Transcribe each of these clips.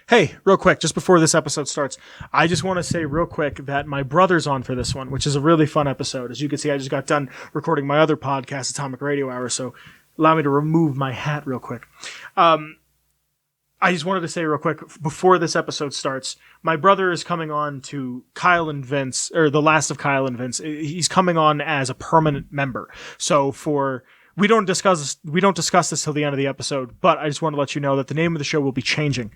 Hey, real quick, just before this episode starts, I just want to say real quick that my brother's on for this one, which is a really fun episode. As you can see, I just got done recording my other podcast, Atomic Radio Hour, so allow me to remove my hat real quick. I just wanted to say real quick, before this episode starts, my brother is coming on to Kyle and Vince, or the last of Kyle and Vince. He's coming on as a permanent member. So we don't discuss this till the end of the episode, but I just want to let you know that the name of the show will be changing.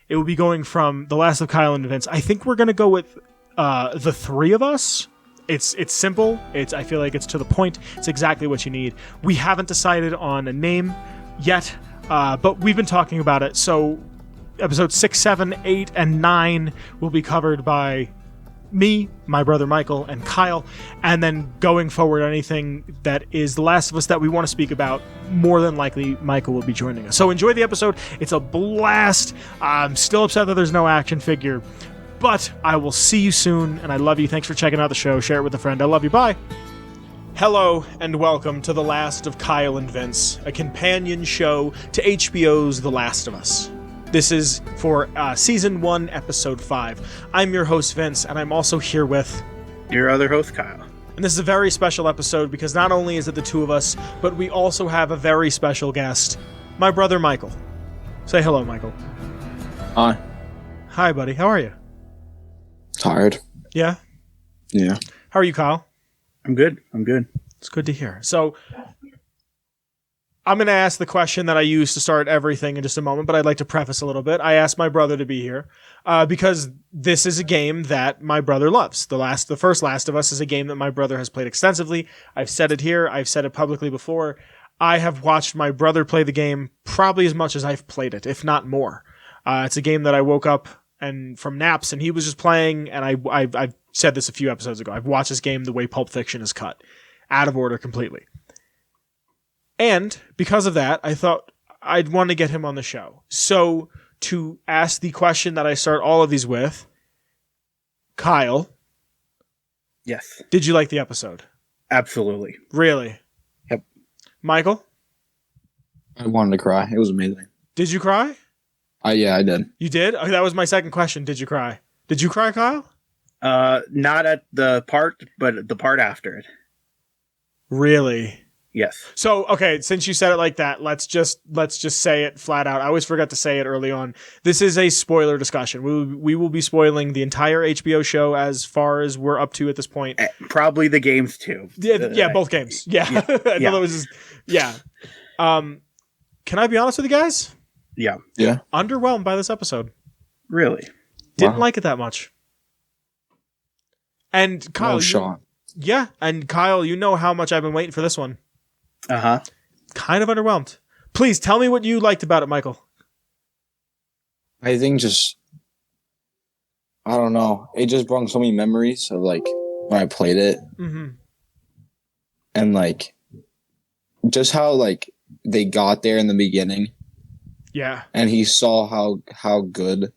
It will be going from The Last of Kyle and Vince. I think we're going to go with the three of us. It's simple. I feel like it's to the point. It's exactly what you need. We haven't decided on a name yet, but we've been talking about it. So episodes 6, 7, 8, and 9 will be covered by me, my brother Michael, and Kyle. And then going forward, anything that is The Last of Us that we want to speak about, more than likely Michael will be joining us. So enjoy the episode. It's a blast. I'm still upset that there's no action figure, but I will see you soon, and I love you. Thanks for checking out the show. Share it with a friend. I love you. Bye. Hello, and welcome to The Last of Kyle and Vince, a companion show to HBO's The Last of Us. This is for Season 1, Episode 5. I'm your host, Vince, and I'm also here with... your other host, Kyle. And this is a very special episode because not only is it the two of us, but we also have a very special guest, my brother, Michael. Say hello, Michael. Hi. Hi, buddy. How are you? Tired. Yeah? Yeah. How are you, Kyle? I'm good. It's good to hear. So... I'm going to ask the question that I use to start everything in just a moment, but I'd like to preface a little bit. I asked my brother to be here because this is a game that my brother loves. The first Last of Us is a game that my brother has played extensively. I've said it here. I've said it publicly before. I have watched my brother play the game probably as much as I've played it, if not more. It's a game that I woke up and from naps and he was just playing, and I've said this a few episodes ago. I've watched this game the way Pulp Fiction is cut, out of order completely. And because of that, I thought I'd want to get him on the show. So to ask the question that I start all of these with, Kyle. Yes. Did you like the episode? Absolutely. Really? Yep. Michael? I wanted to cry. It was amazing. Did you cry? Yeah, I did. You did? Oh, that was my second question. Did you cry? Did you cry, Kyle? Not at the part, but the part after it. Really? Yes. So, okay, since you said it like that, let's just say it flat out. I always forget to say it early on. This is a spoiler discussion. We will be spoiling the entire HBO show as far as we're up to at this point. Probably the games too. Yeah, both games. Yeah. I thought it was just, yeah. Can I be honest with you guys? Yeah. Yeah. Underwhelmed by this episode. Really? Didn't like it that much. And Kyle, No shot. Yeah, and Kyle, you know how much I've been waiting for this one. Uh-huh. Kind of underwhelmed. Please tell me what you liked about it, Michael. I think I don't know. It just brought so many memories of like when I played it. Mm-hmm. And like just how like they got there in the beginning. Yeah. And he saw how good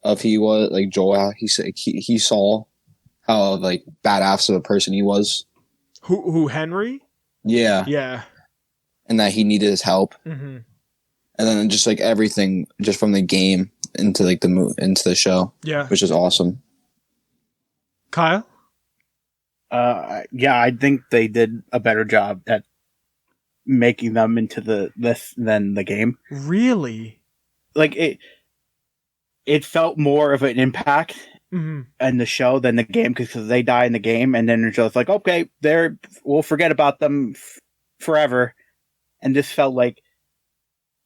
of he was, like Joel. He saw how like badass of a person he was. Who Henry? Yeah. Yeah. And that he needed his help. Mm-hmm. And then just like everything just from the game into like into the show. Yeah. Which is awesome. Kyle? Yeah, I think they did a better job at making them into this than the game. Really? Like it felt more of an impact in the show than the game because they die in the game, and then it's just like, okay, we'll forget about them forever. And this felt like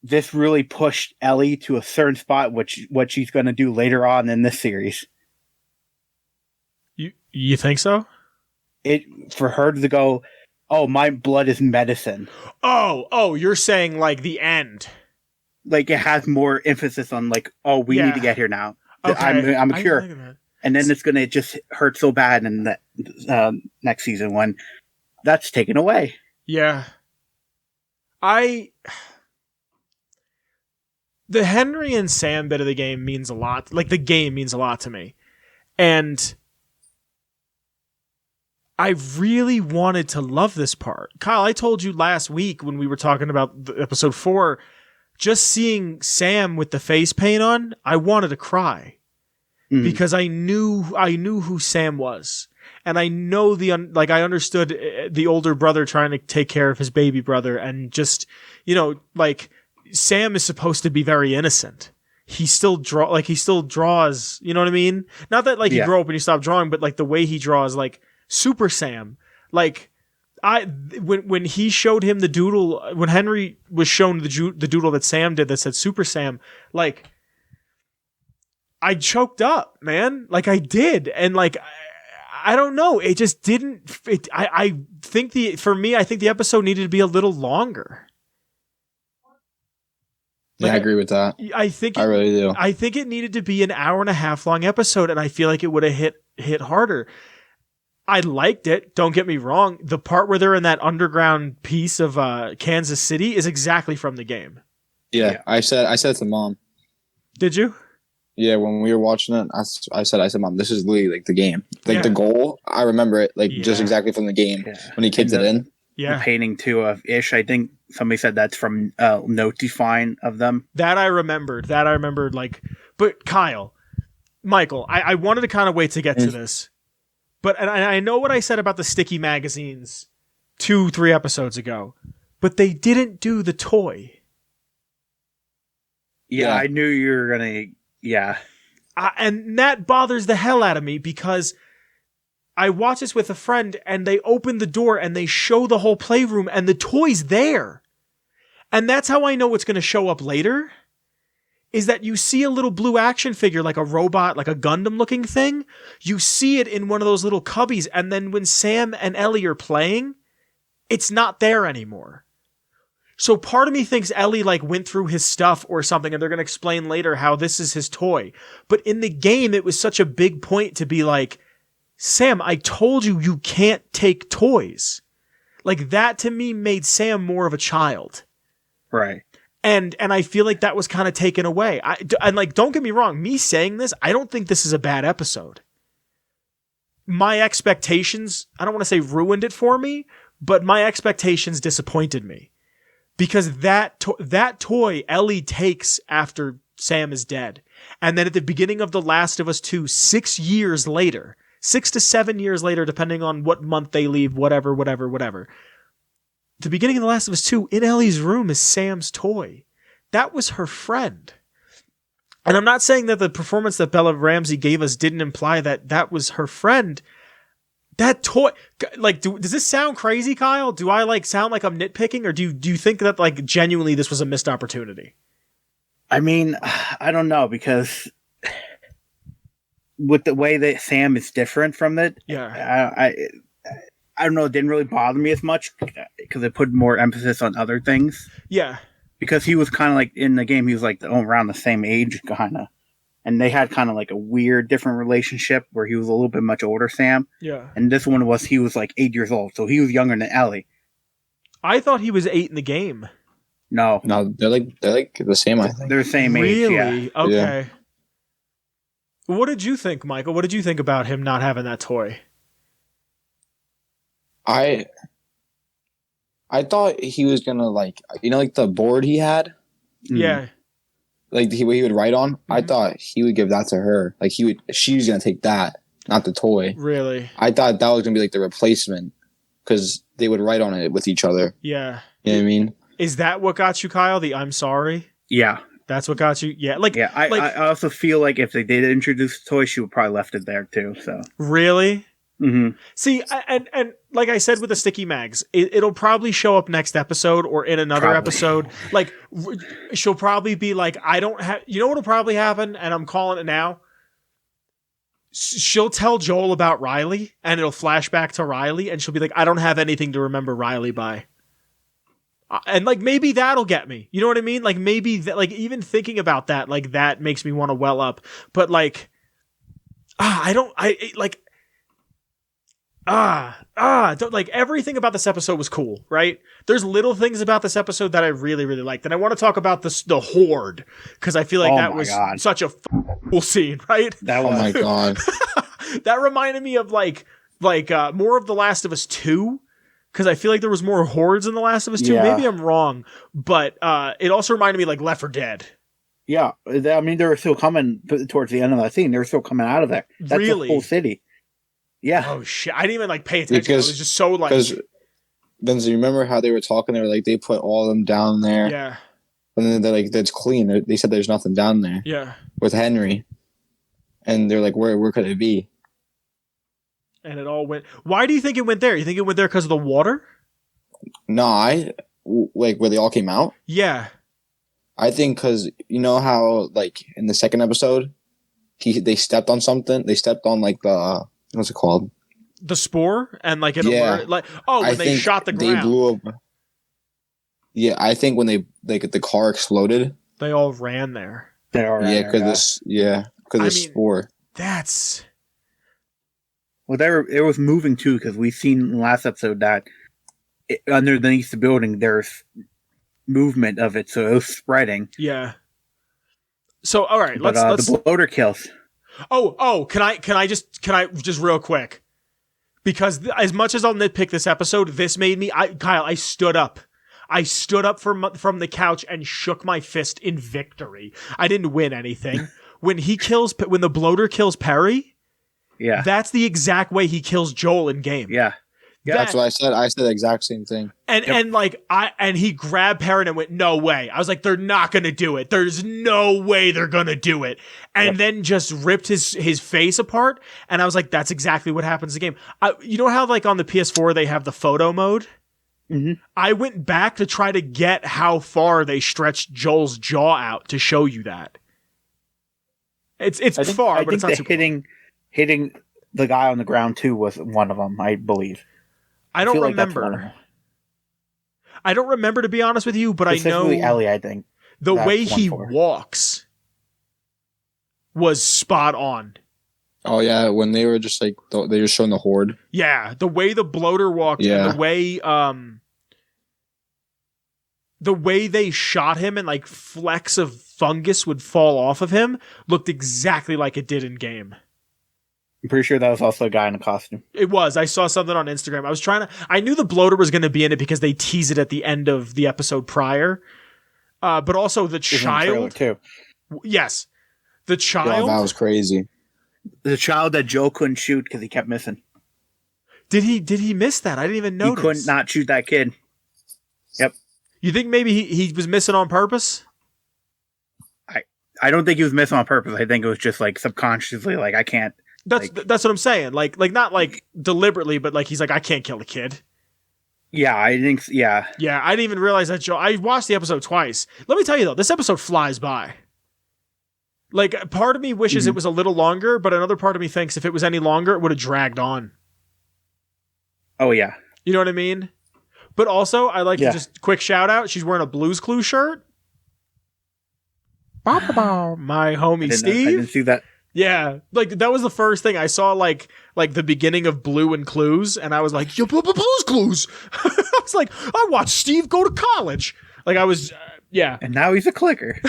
this really pushed Ellie to a certain spot, what she's going to do later on in this series. You think so? For her to go, oh, my blood is medicine. Oh, you're saying like the end. Like it has more emphasis on like, oh, we need to get here now. Okay. I'm a cure. And then it's going to just hurt so bad in the next season when that's taken away. Yeah. The Henry and Sam bit of the game means a lot. Like the game means a lot to me. And I really wanted to love this part. Kyle, I told you last week when we were talking about episode 4 just seeing Sam with the face paint on, I wanted to cry because I knew who Sam was. And I know I understood the older brother trying to take care of his baby brother, and just, Sam is supposed to be very innocent. He still draws, you know what I mean? Not that you grow up and you stop drawing, but the way he draws, Super Sam, when he showed him the doodle, when Henry was shown the doodle that Sam did that said Super Sam, I choked up, man. I did. And I don't know. It just didn't fit. I think the episode needed to be a little longer. Yeah, I agree with that. I really do. I think it needed to be an hour and a half long episode, and I feel like it would have hit harder. I liked it. Don't get me wrong. The part where they're in that underground piece of Kansas City is exactly from the game. Yeah. I said to Mom. Did you? Yeah, when we were watching it, I said, Mom, this is literally the game. The goal, I remember it just exactly from the game when he kicked it in. Yeah. The painting too of Ish, I think somebody said that's from Notifying of them. That I remembered. But Kyle, Michael, I wanted to kind of wait to get to this. But and I know what I said about the sticky magazines 2-3 episodes ago, but they didn't do the toy. Yeah. I knew you were going to... Yeah. And that bothers the hell out of me because I watched this with a friend and they open the door and they show the whole playroom and the toy's there. And that's how I know it's going to show up later, is that you see a little blue action figure, like a robot, like a Gundam looking thing. You see it in one of those little cubbies. And then when Sam and Ellie are playing, it's not there anymore. So part of me thinks Ellie went through his stuff or something, and they're going to explain later how this is his toy. But in the game, it was such a big point to be Sam, I told you can't take toys. That to me made Sam more of a child. Right. And I feel like that was kind of taken away. Don't get me wrong, me saying this, I don't think this is a bad episode. My expectations, I don't want to say ruined it for me, but my expectations disappointed me. Because that toy Ellie takes after Sam is dead. And then at the beginning of The Last of Us 2, 6 years later, 6 to 7 years later, depending on what month they leave, whatever. The beginning of The Last of Us 2, in Ellie's room is Sam's toy. That was her friend. And I'm not saying that the performance that Bella Ramsey gave us didn't imply that was her friend. That toy, does this sound crazy, Kyle? Do I sound like I'm nitpicking, or do you think that genuinely this was a missed opportunity? I mean, I don't know, because with the way that Sam is different from it, I don't know, it didn't really bother me as much because it put more emphasis on other things. Yeah, because he was kind of in the game, he was around the same age, kind of. And they had kind of a weird, different relationship where he was a little bit much older, Sam. Yeah. And this one he was 8 years old, so he was younger than Ellie. I thought he was 8 in the game. No, they're the same. I think they're the same age. Really? Yeah. Okay. Yeah. What did you think, Michael? What did you think about him not having that toy? I thought he was gonna the board he had. Yeah. He would write on. Mm-hmm. I thought he would give that to her. She was gonna take that, not the toy. Really? I thought that was gonna be the replacement, because they would write on it with each other. Yeah. You know what I mean? Is that what got you, Kyle? The I'm sorry? Yeah. That's what got you? Yeah. I also feel if they did introduce the toy, she would probably left it there too. So. Really? Mm-hmm. See, and like I said with the sticky mags, it'll probably show up next episode or in another episode. She'll probably be I don't have, you know what'll probably happen, and I'm calling it now. She'll tell Joel about Riley, and it'll flash back to Riley, and she'll be I don't have anything to remember Riley by. And maybe that'll get me. You know what I mean? Maybe that, even thinking about that, that makes me want to well up. But everything about this episode was cool, right? There's little things about this episode that I really, really liked. And I want to talk about the horde, because I feel that was such a cool scene, right? That was, oh my God. That reminded me of more of The Last of Us 2, because I feel like there was more hordes in The Last of Us 2. Yeah. Maybe I'm wrong, but it also reminded me like Left 4 Dead. Yeah, I mean, they were still coming towards the end of that scene. They were still coming out of there. That's Really? the whole city. Yeah. Oh shit! I didn't even like pay attention. Because- I was just so like, Because Vince, you remember how they were talking? They were like, they put all of them down there, yeah, and then they're like, that's clean. They said there's nothing down there yeah. with Henry, and they're like, where could it be? And it all went. Why do you think it went there? You think it went there because of the water? No, like where they all came out. Yeah. I think because you know how like in the second episode, they stepped on something. They stepped on like the what's it called? The spore and like it Yeah. alert, like when they shot the ground, they blew up. Yeah, I think when they like the car exploded. they all ran there. They're all right Yeah, there, because I the mean- spore. That's Well, it was moving too, because we've seen in the last episode that underneath the building there's movement of it, so it was spreading. yeah. So all right, But let's. the bloater kills. Can I just real quick, because as much as I'll nitpick this episode, this made me. Kyle, I stood up. I stood up from the couch and shook my fist in victory. I didn't win anything. When the bloater kills Perry, Yeah, that's the exact way he kills Joel in game. yeah. That's what I said. I said the exact same thing. And he grabbed Perrin and went, no way. I was like, they're not gonna do it. There's no way they're gonna do it. And then just ripped his face apart. And I was like, that's exactly what happens in the game. You know how like on the PS4 they have the photo mode? Mm-hmm. I went back to try to get how far they stretched Joel's jaw out to show you that. It's far, but it's not super hitting the guy on the ground too was one of them, I believe. I don't feel like that's one of remember. them. I don't remember, to be honest with you, but I know Specifically Ellie, I think. the that's way he 1-4. walks was spot on. Oh yeah, when they were just like they were showing the horde. Yeah, the way the bloater walked, Yeah. and the way they shot him and like flecks of fungus would fall off of him looked exactly like it did in game. I'm pretty sure that was also a guy in a costume. It was. I saw something on Instagram. I knew the bloater was going to be in it because they tease it at the end of the episode prior. But also the It was in the trailer, child. too. Yes. The Yeah, child. that was crazy. The child that Joe couldn't shoot because he kept missing. Did he miss that? I didn't even notice. He couldn't not shoot that kid. Yep. You think maybe he was missing on purpose? I don't think he was missing on purpose. I think it was just like subconsciously, like I can't. That's what I'm saying. Like not like deliberately, but like he's like, I can't kill the kid. Yeah, I think. Yeah, Yeah, I didn't even realize that. Joe, I watched the episode twice. Let me tell you though, this episode flies by. Like, part of me wishes it was a little longer, but another part of me thinks if it was any longer, it would have dragged on. Oh yeah. You know what I mean? But also, I like Yeah. to just quick shout out. She's wearing a Blues Clues shirt. My homie I Steve. didn't see that. Yeah, like that was the first thing I saw, like the beginning of Blue and Clues, and I was like, "Yo, Blues Clues." I was like, I watched Steve go to college. Like I was, yeah. And now he's a clicker.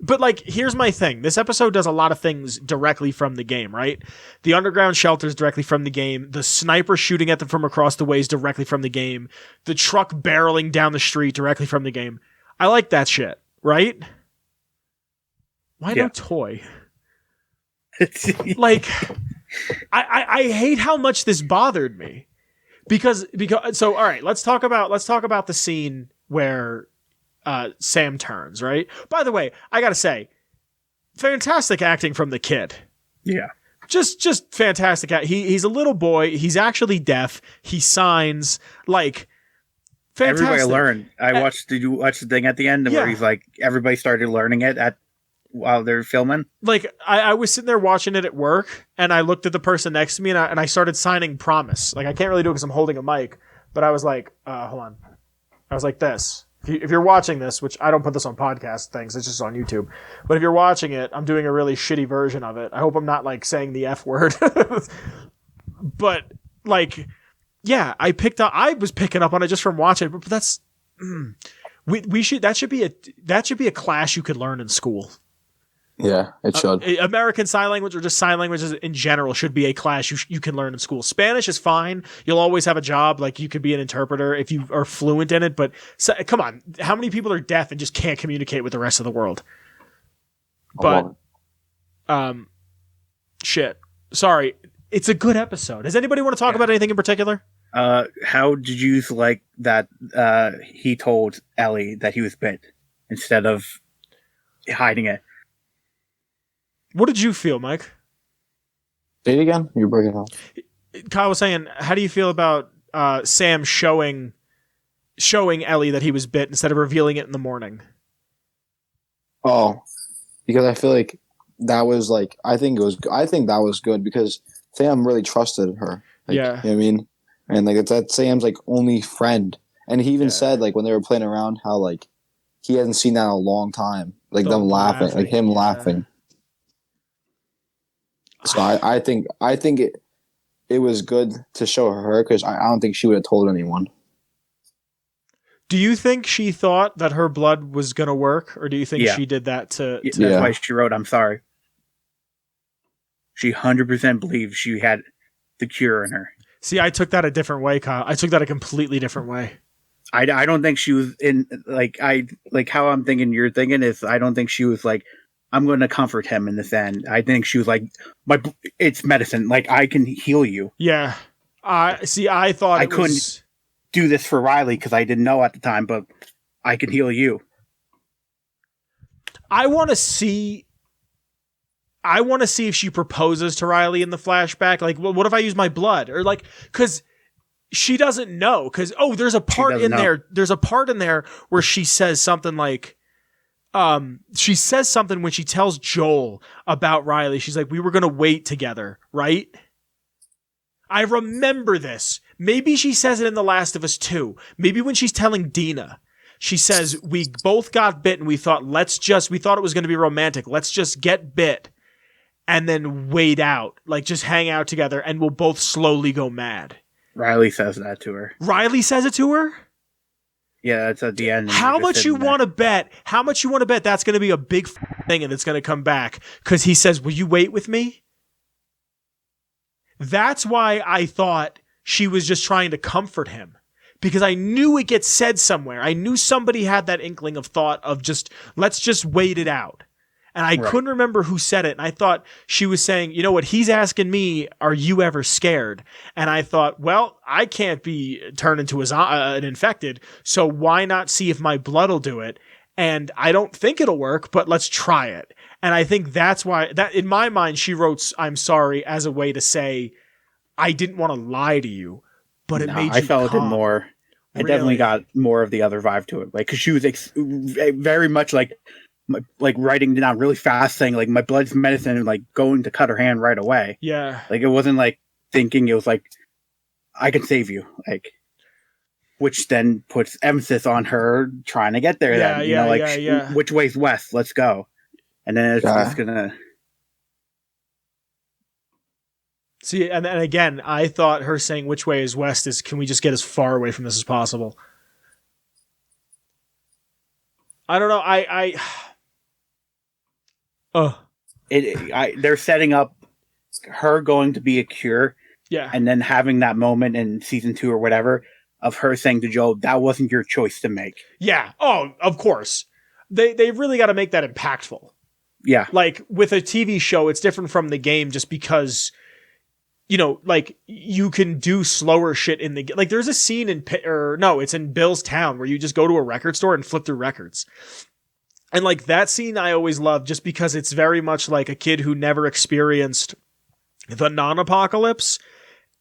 But like, here's my thing. This episode does a lot of things directly from the game, right? The underground shelters directly from the game. The sniper shooting at them from across the ways directly from the game. The truck barreling down the street directly from the game. I like that shit, right? Why no Yeah. toy? Like, I hate how much this bothered me. Because so all right, let's talk about the scene where Sam turns, right? By the way, I gotta say, fantastic acting from the kid. Yeah. Just fantastic. He's a little boy. He's actually deaf. He signs. Like, fantastic. Everybody learned. Did you watch the thing at the end Yeah. where he's like, everybody started learning it while they're filming? Like, I was sitting there watching it at work, and I looked at the person next to me, and I started signing promise. Like, I can't really do it because I'm holding a mic, but I was like, hold on. I was like this. If you're watching this, which I don't put this on podcast things, it's just on YouTube. But if you're watching it, I'm doing a really shitty version of it. I hope I'm not like saying the F word. But like, yeah, I was picking up on it just from watching it. But that's that should be a class you could learn in school. Yeah, it should. American Sign Language or just sign languages in general should be a class you can learn in school. Spanish is fine. You'll always have a job. Like you could be an interpreter if you are fluent in it. But come on, how many people are deaf and just can't communicate with the rest of the world? But, shit. Sorry. It's a good episode. Does anybody want to talk about anything in particular? How did you like that he told Ellie that he was bit instead of hiding it? What did you feel, Mike? Say it again? You're breaking up. Kyle was saying, how do you feel about Sam showing Ellie that he was bit instead of revealing it in the morning? Oh, because I feel like that was like I think that was good because Sam really trusted her. Like, yeah. You know what I mean? And like that's Sam's like only friend. And he even said like when they were playing around how like he hasn't seen that in a long time. Like them laughing. Like him laughing. So I think it was good to show her because I don't think she would have told anyone. Do you think she thought that her blood was going to work, or do you think she did that to That's why she wrote, "I'm sorry." She 100% believed she had the cure in her. See, I took that a different way, Kyle. I took that a completely different way. I don't think she was in like how I'm thinking you're thinking is I don't think she was like I'm going to comfort him in this end. I think she was like, it's medicine. Like, I can heal you. Yeah. I thought I couldn't do this for Riley because I didn't know at the time, but I can heal you. I want to see if she proposes to Riley in the flashback. Like, well, what if I use my blood? Or like, because she doesn't know. Because, there's a part in there. There's a part in there where she says something like, she says something when she tells Joel about Riley. She's like, we were going to wait together, right? I remember this. Maybe she says it in The Last of Us 2. Maybe when she's telling Dina, she says, we both got bit and we thought it was going to be romantic. Let's just get bit and then wait out, like just hang out together and we'll both slowly go mad. Riley says that to her. Riley says it to her? Yeah, it's at the end. How much you want to bet? How much you want to bet that's going to be a big thing and it's going to come back? Because he says, will you wait with me? That's why I thought she was just trying to comfort him. Because I knew it gets said somewhere. I knew somebody had that inkling of thought of let's just wait it out. And I couldn't remember who said it. And I thought she was saying, you know what, he's asking me, are you ever scared? And I thought, well, I can't be turned into an infected, so why not see if my blood will do it? And I don't think it'll work, but let's try it. And I think that's why, that in my mind, she wrote, I'm sorry, as a way to say, I didn't want to lie to you, but it made you I felt calm. it more. I definitely got more of the other vibe to it. Like, because she was very much like writing down really fast, saying like my blood's medicine, and like going to cut her hand right away. Yeah, like it wasn't like thinking. It was like I can save you, like, which then puts emphasis on her trying to get there. Which way's west? Let's go. And then it's just gonna see. And then again, I thought her saying which way is west is can we just get as far away from this as possible? I don't know. They're setting up her going to be a cure. Yeah. And then having that moment in season 2 or whatever of her saying to Joel, that wasn't your choice to make. Yeah. Oh, of course. They really got to make that impactful. Yeah. Like with a TV show, it's different from the game just because, you know, like you can do slower shit in the, like there's a scene it's in Bill's Town where you just go to a record store and flip through records. And like that scene I always love just because it's very much like a kid who never experienced the non-apocalypse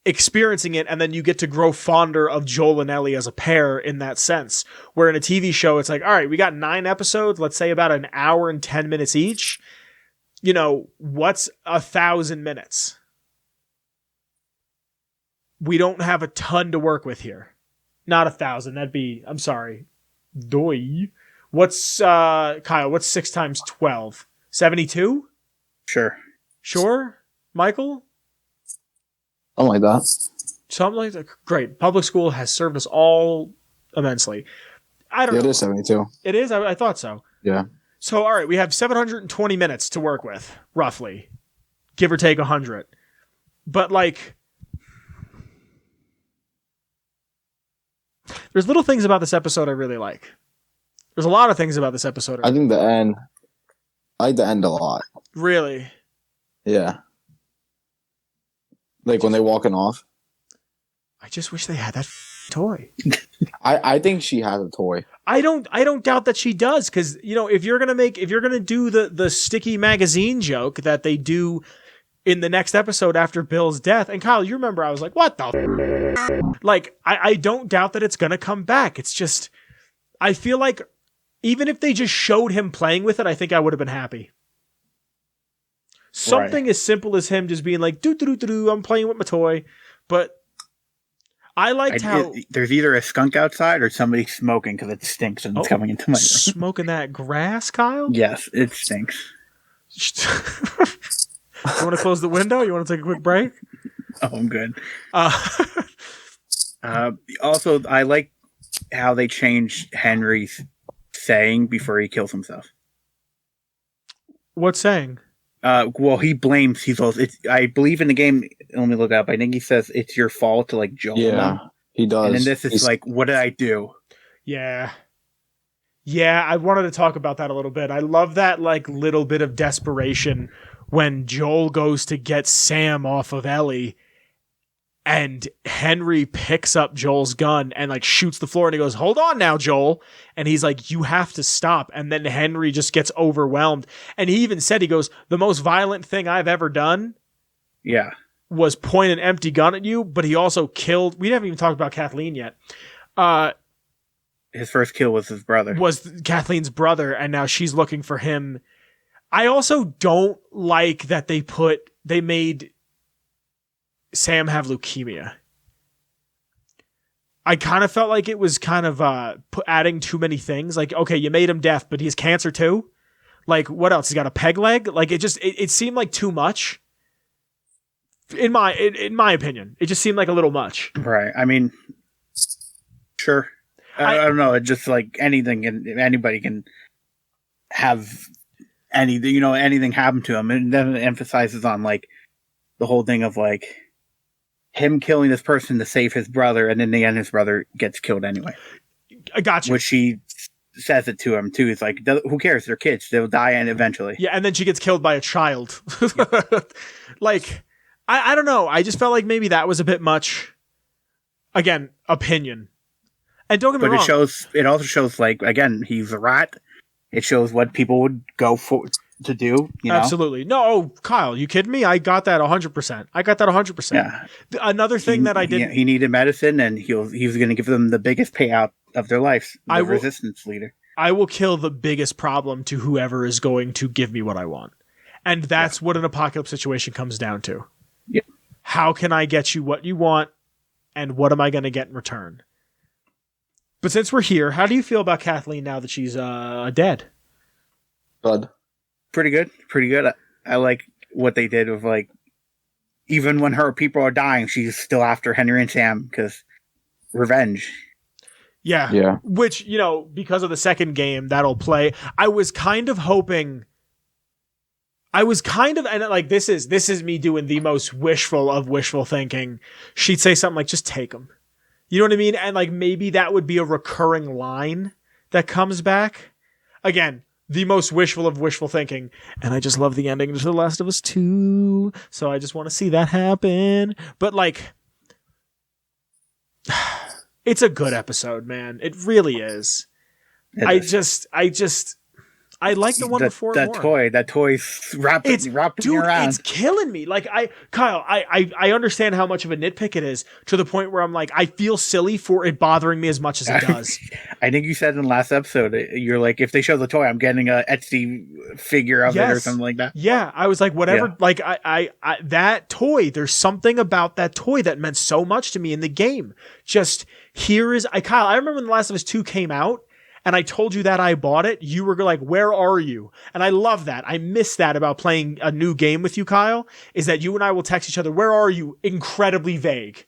experiencing it, and then you get to grow fonder of Joel and Ellie as a pair in that sense. Where in a TV show, it's like, all right, we got 9 episodes, let's say about an hour and 10 minutes each. You know, what's 1,000 minutes? We don't have a ton to work with here. Not 1,000, that'd be, I'm sorry. Doi. What's, Kyle, what's 6 times 12? 72? Sure? Michael? Something like that. Something like that. Great. Public school has served us all immensely. I don't know. It is 72. It is? I thought so. Yeah. So, all right, we have 720 minutes to work with, roughly. Give or take 100. But, like, there's little things about this episode I really like. There's a lot of things about this episode. I think the end. I like the end a lot. Really? Yeah. Like when they're walking off. I just wish they had that toy. I think she has a toy. I don't doubt that she does, because if you're gonna do the sticky magazine joke that they do in the next episode after Bill's death, and Kyle, you remember I was like, what the like I don't doubt that it's gonna come back. It's just I feel like even if they just showed him playing with it, I think I would have been happy. Something as simple as him just being like, do I'm playing with my toy, but. I liked how there's either a skunk outside or somebody smoking because it stinks and it's coming into my room. Smoking that grass, Kyle? Yes, it stinks. You want to close the window? You want to take a quick break? Oh, I'm good. Also, I like how they changed Henry's saying before he kills himself. What saying? Well, he blames. I believe in the game. Let me look up. I think he says it's your fault to like Joel. Yeah, he does. And then this is like, what did I do? Yeah. I wanted to talk about that a little bit. I love that like little bit of desperation when Joel goes to get Sam off of Ellie, and Henry picks up Joel's gun and like shoots the floor, and he goes, "Hold on now, Joel." And he's like, "You have to stop." And then Henry just gets overwhelmed. And he even said, he goes, "The most violent thing I've ever done." Yeah. Was point an empty gun at you, but he also killed. We haven't even talked about Kathleen yet. His first kill was his brother. Was Kathleen's brother, and now she's looking for him. I also don't like that they made Sam have leukemia. I kind of felt like it was kind of adding too many things. Like, okay, you made him deaf, but he has cancer too. Like, what else? He's got a peg leg. Like, it seemed like too much. In my opinion, it just seemed like a little much. Right. I mean, sure. I don't know. It's just like anything, and anybody can have anything. Anything happen to him, and then it emphasizes on like the whole thing of like him killing this person to save his brother, and in the end, his brother gets killed anyway. I got you. Which she says it to him too. It's like, who cares? They're kids. They'll die, and eventually. Yeah, and then she gets killed by a child. Like. I don't know. I just felt like maybe that was a bit much. Again, opinion. And don't get me wrong. But it also shows like, again, he's a rat. It shows what people would go for to do. Absolutely. No, Kyle, you kidding me? I got that 100%. Yeah. Another thing that I did. He needed medicine, and he was going to give them the biggest payout of their lives. The resistance leader. I will kill the biggest problem to whoever is going to give me what I want. And that's what an apocalypse situation comes down to. Yep. How can I get you what you want, and what am I going to get in return? But since we're here, how do you feel about Kathleen now that she's dead? Good. Pretty good. I like what they did with like, even when her people are dying, she's still after Henry and Sam because revenge. Yeah. Which, because of the second game, that'll play. I was kind of hoping. And like, this is me doing the most wishful thinking. She'd say something like, just take him. You know what I mean? And like, maybe that would be a recurring line that comes back. Again, the most wishful thinking. And I just love the ending to The Last of Us 2. So I just want to see that happen. But like, it's a good episode, man. It really is. I like the one before more. That toy's wrapping me around. It's killing me. Like Kyle, I understand how much of a nitpick it is, to the point where I'm like, I feel silly for it bothering me as much as it does. I think you said in the last episode, you're like, if they show the toy, I'm getting a Etsy figure of it or something like that. Yeah, I was like, whatever. Yeah. Like I that toy, there's something about that toy that meant so much to me in the game. Just Kyle, I remember when The Last of Us 2 came out, and I told you that I bought it, you were like, where are you? And I love that. I miss that about playing a new game with you, Kyle, is that you and I will text each other, where are you? Incredibly vague.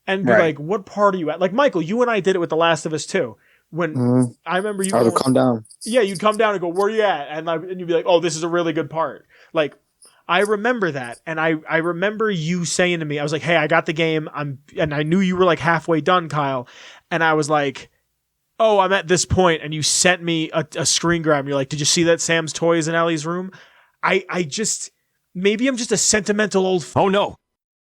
And be like, what part are you at? Like, Michael, you and I did it with The Last of Us 2. when I remember you I would come down. Yeah, you'd come down and go, where you at? And you'd be like, oh, this is a really good part. Like, I remember that. And I remember you saying to me, I was like, hey, I got the game. And I knew you were like halfway done, Kyle. And I was like, oh, I'm at this point. And you sent me a screen grab. And you're like, did you see that Sam's toys in Ellie's room? I just, maybe I'm just a sentimental old. Oh no.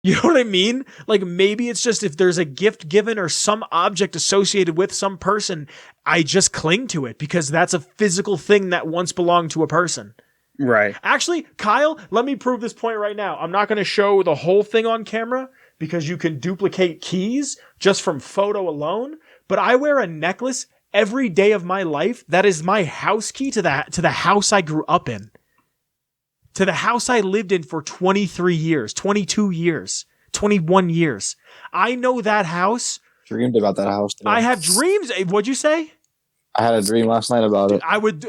You know what I mean? Like, maybe it's just if there's a gift given or some object associated with some person, I just cling to it because that's a physical thing that once belonged to a person. Right. Actually, Kyle, let me prove this point right now. I'm not going to show the whole thing on camera because you can duplicate keys just from photo alone. But I wear a necklace every day of my life that is my house key to the house I grew up in. To the house I lived in for 23 years, 22 years, 21 years. I know that house. Dreamed about that house today. I have dreams. What'd you say? I had a dream last night about it.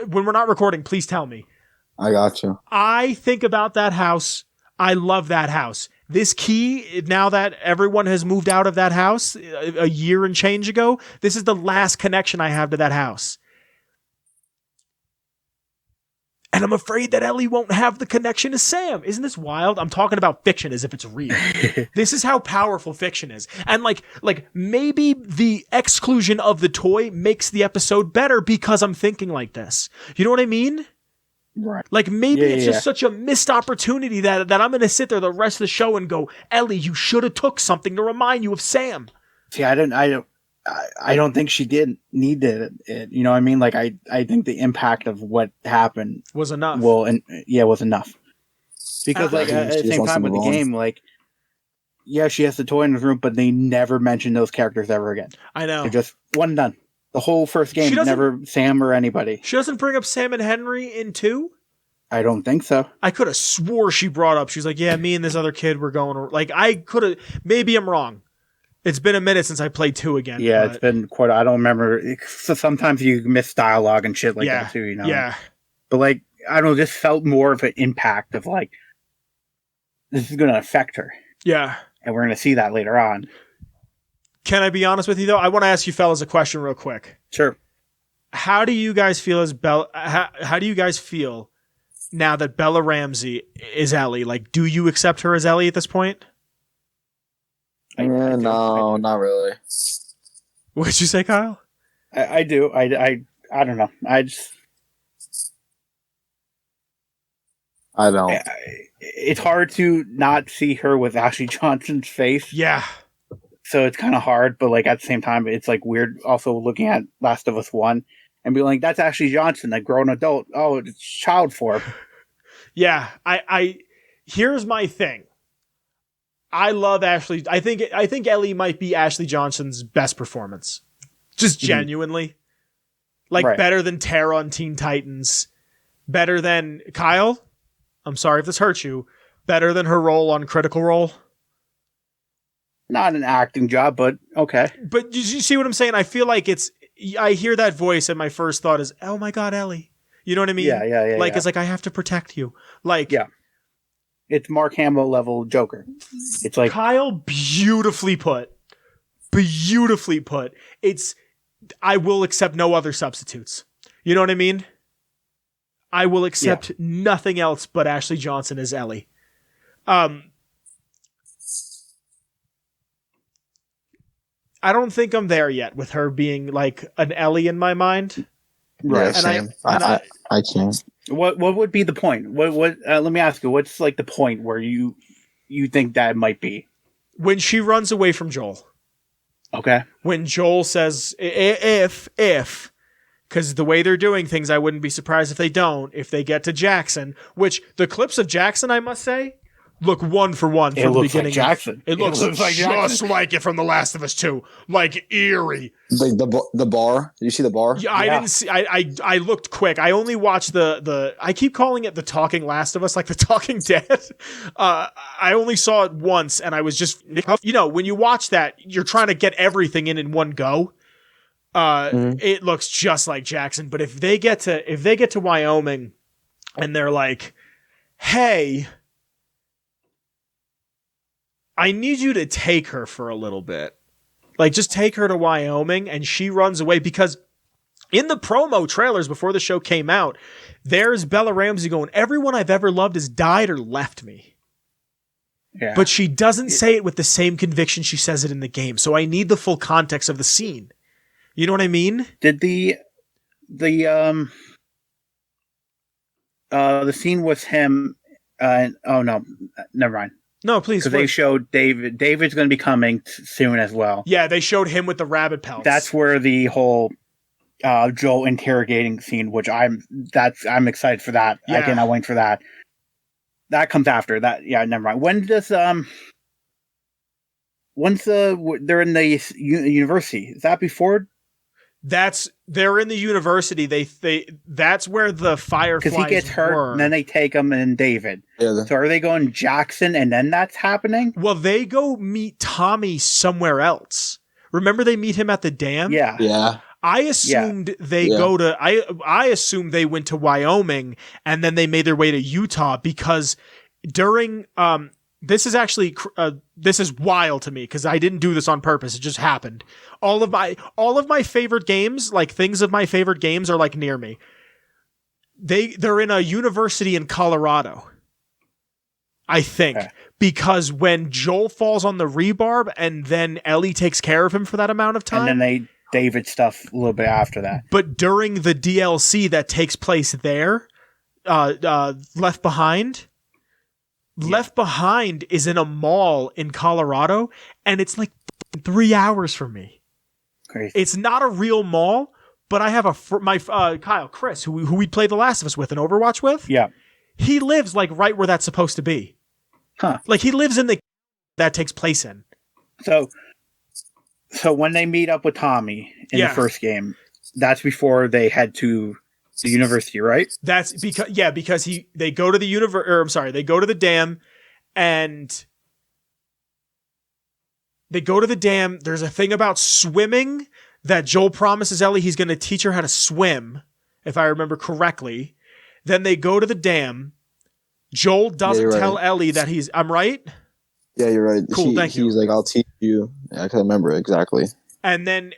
When we're not recording, please tell me. I got you. I think about that house. I love that house. This key, now that everyone has moved out of that house a year and change ago, this is the last connection I have to that house. And I'm afraid that Ellie won't have the connection to Sam. Isn't this wild? I'm talking about fiction as if it's real. This is how powerful fiction is. And like maybe the exclusion of the toy makes the episode better because I'm thinking like this. You know what I mean? Right. Like maybe it's just such a missed opportunity that I'm going to sit there the rest of the show and go, Ellie, you should have took something to remind you of Sam. See, I don't think she did need it. You know what I mean? Like, I think the impact of what happened was enough. Was enough. Because, like, at the same time with the game, like, yeah, she has the toy in the room, but they never mention those characters ever again. I know. They're just one and done. The whole first game, never Sam or anybody. She doesn't bring up Sam and Henry in 2? I don't think so. I could have swore she brought up. She's like, yeah, me and this other kid were going. Like, I could have. Maybe I'm wrong. It's been a minute since I played 2 again. Yeah, it's been quite. I don't remember. So sometimes you miss dialogue and shit like that too. You know. Yeah. But like, I don't know. This felt more of an impact of like, this is going to affect her. Yeah. And we're going to see that later on. Can I be honest with you though? I want to ask you fellas a question real quick. Sure. How do you guys feel as how do you guys feel now that Bella Ramsey is Ellie? Like, do you accept her as Ellie at this point? No, not really. What'd you say, Kyle? I do. I don't know. I don't. It's hard to not see her with Ashley Johnson's face. Yeah. So it's kind of hard, but like at the same time, it's like weird also looking at Last of Us 1 and be like, that's Ashley Johnson, a grown adult. Oh, it's child form. Yeah. Here's my thing. I love Ashley. I think Ellie might be Ashley Johnson's best performance. Just genuinely. Like better than Tara on Teen Titans. Better than Kyle. I'm sorry if this hurts you. Better than her role on Critical Role. Not an acting job, but okay. But you see what I'm saying? I feel like I hear that voice and my first thought is, oh my God, Ellie. You know what I mean? Yeah. Like, it's like, I have to protect you. Like, yeah. It's Mark Hamill level Joker. It's like Kyle, beautifully put. Beautifully put. I will accept no other substitutes. You know what I mean? I will accept nothing else but Ashley Johnson as Ellie. I don't think I'm there yet with her being like an Ellie in my mind. Right. Yeah, same. I can't. What would be the point? What let me ask you, what's like the point where you think that might be? When she runs away from Joel. Okay. When Joel says, if, because the way they're doing things, I wouldn't be surprised if they don't, if they get to Jackson, which the clips of Jackson, I must say, look one for one from the beginning. Like Jackson. It looks like just Jackson. Like it from The Last of Us 2. Like eerie. Like the bar. Did you see the bar? Yeah, I didn't see. I looked quick. I only watched the. I keep calling it the Talking Last of Us, like the Talking Dead. I only saw it once, and I was just, when you watch that, you're trying to get everything in one go. It looks just like Jackson. But if they get to Wyoming, and they're like, hey, I need you to take her for a little bit. Like, just take her to Wyoming, and she runs away because In the promo trailers before the show came out, there's Bella Ramsey going, everyone I've ever loved has died or left me. Yeah. But she doesn't say it with the same conviction she says it in the game. So I need the full context of the scene. You know what I mean? Did the scene with him, oh no, never mind. No, please. Because they showed David. David's going to be coming soon as well. Yeah, they showed him with the rabbit pelts. That's where the whole Joel interrogating scene, which I'm excited for that. Yeah. I cannot wait for that. That comes after that. Yeah, never mind. When does once they're in the university? Is that before? They're in the university. That's where the Fireflies because he gets hurt, and then they take him and David. Yeah. So are they going Jackson, and then that's happening? Well, they go meet Tommy somewhere else. Remember, they meet him at the dam. Yeah. Yeah. I assumed go to. I assumed they went to Wyoming and then they made their way to Utah because during this is actually this is wild to me because I didn't do this on purpose. It just happened. All of my favorite games, like things of my favorite games, are like near me. They're in a university in Colorado, I think, because when Joel falls on the rebarb and then Ellie takes care of him for that amount of time, and then David stuff a little bit after that. But during the DLC that takes place there, Left Behind. Left Behind is in a mall in Colorado, and it's like 3 hours from me. Crazy. It's not a real mall, but I have Chris, who we played The Last of Us with and Overwatch with. Yeah, he lives like right where that's supposed to be. Huh? Like he lives in the that takes place in. So when they meet up with Tommy in the first game, that's before they head to the university, right? That's because they go to the they go to the dam and they go to the dam. There's a thing about swimming that Joel promises Ellie he's going to teach her how to swim, if I remember correctly. Then they go to the dam. Joel doesn't tell Ellie that I'm right? Yeah, you're right. Cool, thank you. He's like, I'll teach you. I can remember exactly. And then,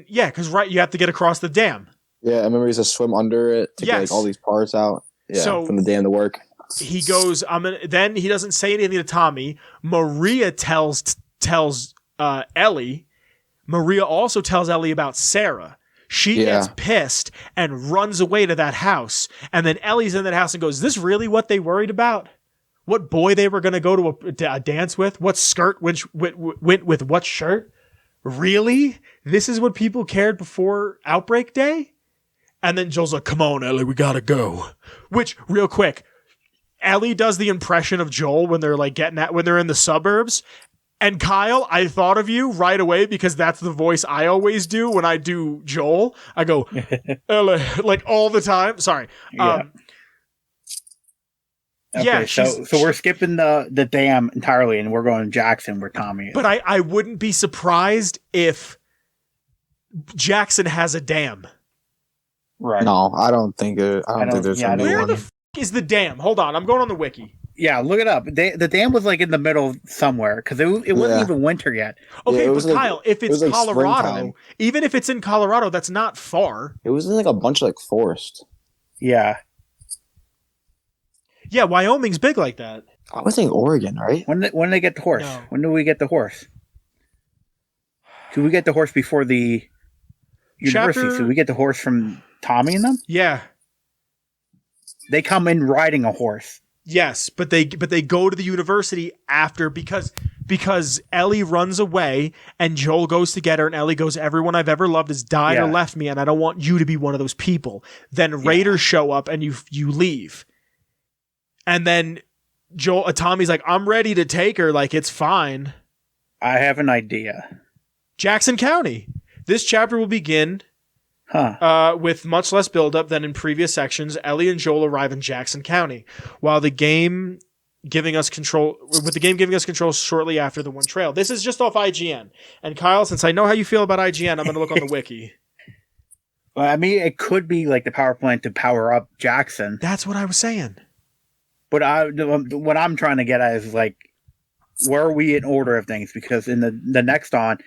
because you have to get across the dam. Yeah, I remember he has to swim under it to get like all these parts out. Yeah, from the dam to work. He goes, then he doesn't say anything to Tommy. Maria tells Ellie. Maria also tells Ellie about Sarah. She gets pissed and runs away to that house. And then Ellie's in that house and goes, is this really what they worried about? What boy they were going to go to a dance with? What skirt went with what shirt? Really? This is what people cared before Outbreak Day? And then Joel's like, come on, Ellie, we got to go. Which, real quick, Ellie does the impression of Joel when they're like when they're in the suburbs. And Kyle, I thought of you right away because that's the voice I always do when I do Joel. I go, Ellie, like all the time. Sorry. Yeah. Okay, so we're skipping the dam entirely, and we're going to Jackson where Tommy is. But I wouldn't be surprised if Jackson has a dam. Right. No, I don't think there's a new Where one. the f*** is the dam? Hold on, I'm going on the wiki. Yeah, look it up. The dam was like in the middle somewhere because it wasn't even winter yet. Okay, but Kyle, if it's Colorado, even if it's in Colorado, that's not far. It was in like a bunch of like forest. Yeah. Yeah, Wyoming's big like that. I was thinking Oregon, right? When did they get the horse? No. When do we get the horse? Do we get the horse before the university? So we get the horse from Tommy and them? Yeah. They come in riding a horse. Yes, but they go to the university after because Ellie runs away and Joel goes to get her and Ellie goes, everyone I've ever loved has died or left me and I don't want you to be one of those people. Then Raiders show up and you leave. And then Tommy's like, I'm ready to take her. Like, it's fine. I have an idea. Jackson County. This chapter will begin with much less buildup than in previous sections. Ellie and Joel arrive in Jackson County, with the game giving us control shortly after the one trail. This is just off IGN. And Kyle, since I know how you feel about IGN, I'm going to look on the wiki. Well, I mean, it could be like the power plant to power up Jackson. That's what I was saying. But what I'm trying to get at is like, where are we in order of things? Because in the next on,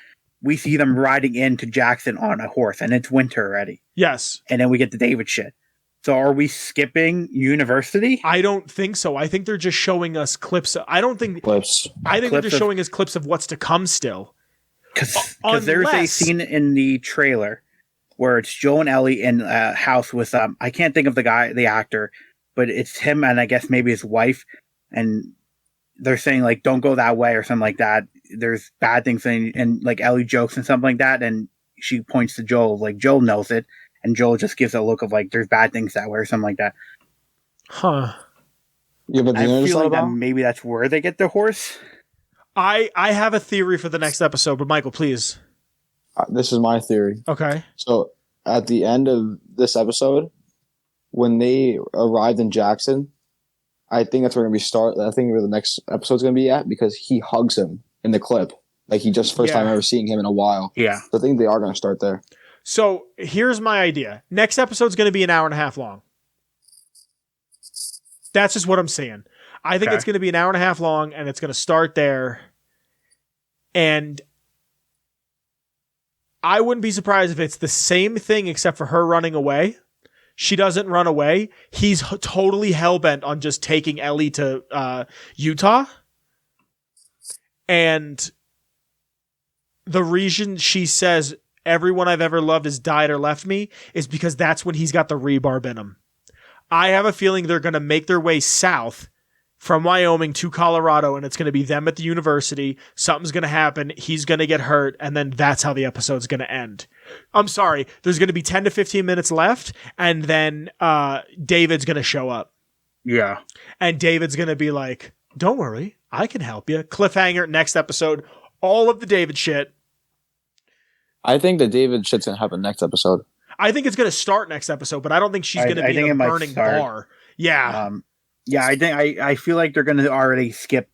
we see them riding into Jackson on a horse, and it's winter already. Yes. And then we get the David shit. So are we skipping University? I don't think so. I think they're just showing us clips. I think they're just showing us clips of what's to come still. Because there's a scene in the trailer where it's Joel and Ellie in a house with, I can't think of the actor, but it's him and I guess maybe his wife. And they're saying, like, don't go that way or something like that. There's bad things. And like, Ellie jokes and something like that. And she points to Joel, like, Joel knows it. And Joel just gives a look of, like, there's bad things that way or something like that. Huh. Yeah, but I feel like that maybe that's where they get the horse. I have a theory for the next episode, but Michael, please. This is my theory. Okay. So at the end of this episode, when they arrived in Jackson, I think that's where we start. I think where the next episode's going to be at, because he hugs him in the clip. Like, he just first time ever seeing him in a while. Yeah. So I think they are going to start there. So here's my idea. Next episode's going to be an hour and a half long. That's just what I'm saying. I think it's going to be an hour and a half long, and it's going to start there. And I wouldn't be surprised if it's the same thing except for her running away. She doesn't run away. He's totally hellbent on just taking Ellie to Utah. And the reason she says everyone I've ever loved has died or left me is because that's when he's got the rebarb in him. I have a feeling they're going to make their way south from Wyoming to Colorado, and it's going to be them at the university. Something's going to happen. He's going to get hurt, and then that's how the episode's going to end. I'm sorry. There's going to be 10 to 15 minutes left, and then David's going to show up. Yeah. And David's going to be like, don't worry, I can help you. Cliffhanger, next episode, all of the David shit. I think the David shit's going to happen next episode. I think it's going to start next episode, but I don't think she's going to be in a burning bar. Yeah. Yeah, I feel like they're going to already skip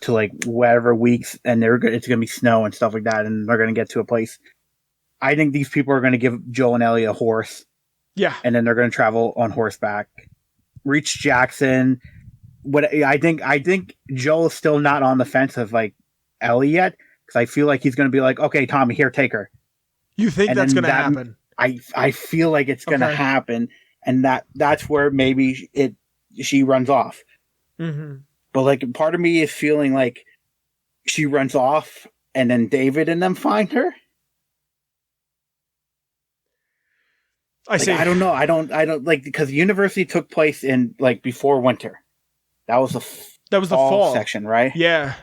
to like whatever weeks, and it's going to be snow and stuff like that, and they're going to get to a place. I think these people are going to give Joel and Ellie a horse. Yeah. And then they're going to travel on horseback, reach Jackson. I think Joel is still not on the fence of like Ellie yet, because I feel like he's going to be like, okay, Tommy, here, take her. You think that's going to happen? I feel like it's going to happen, and that's where maybe she runs off. Mm-hmm. But like, part of me is feeling like she runs off, and then David and them find her. I don't know. I don't like, because the university took place in like before winter. That was the fall section, right? Yeah.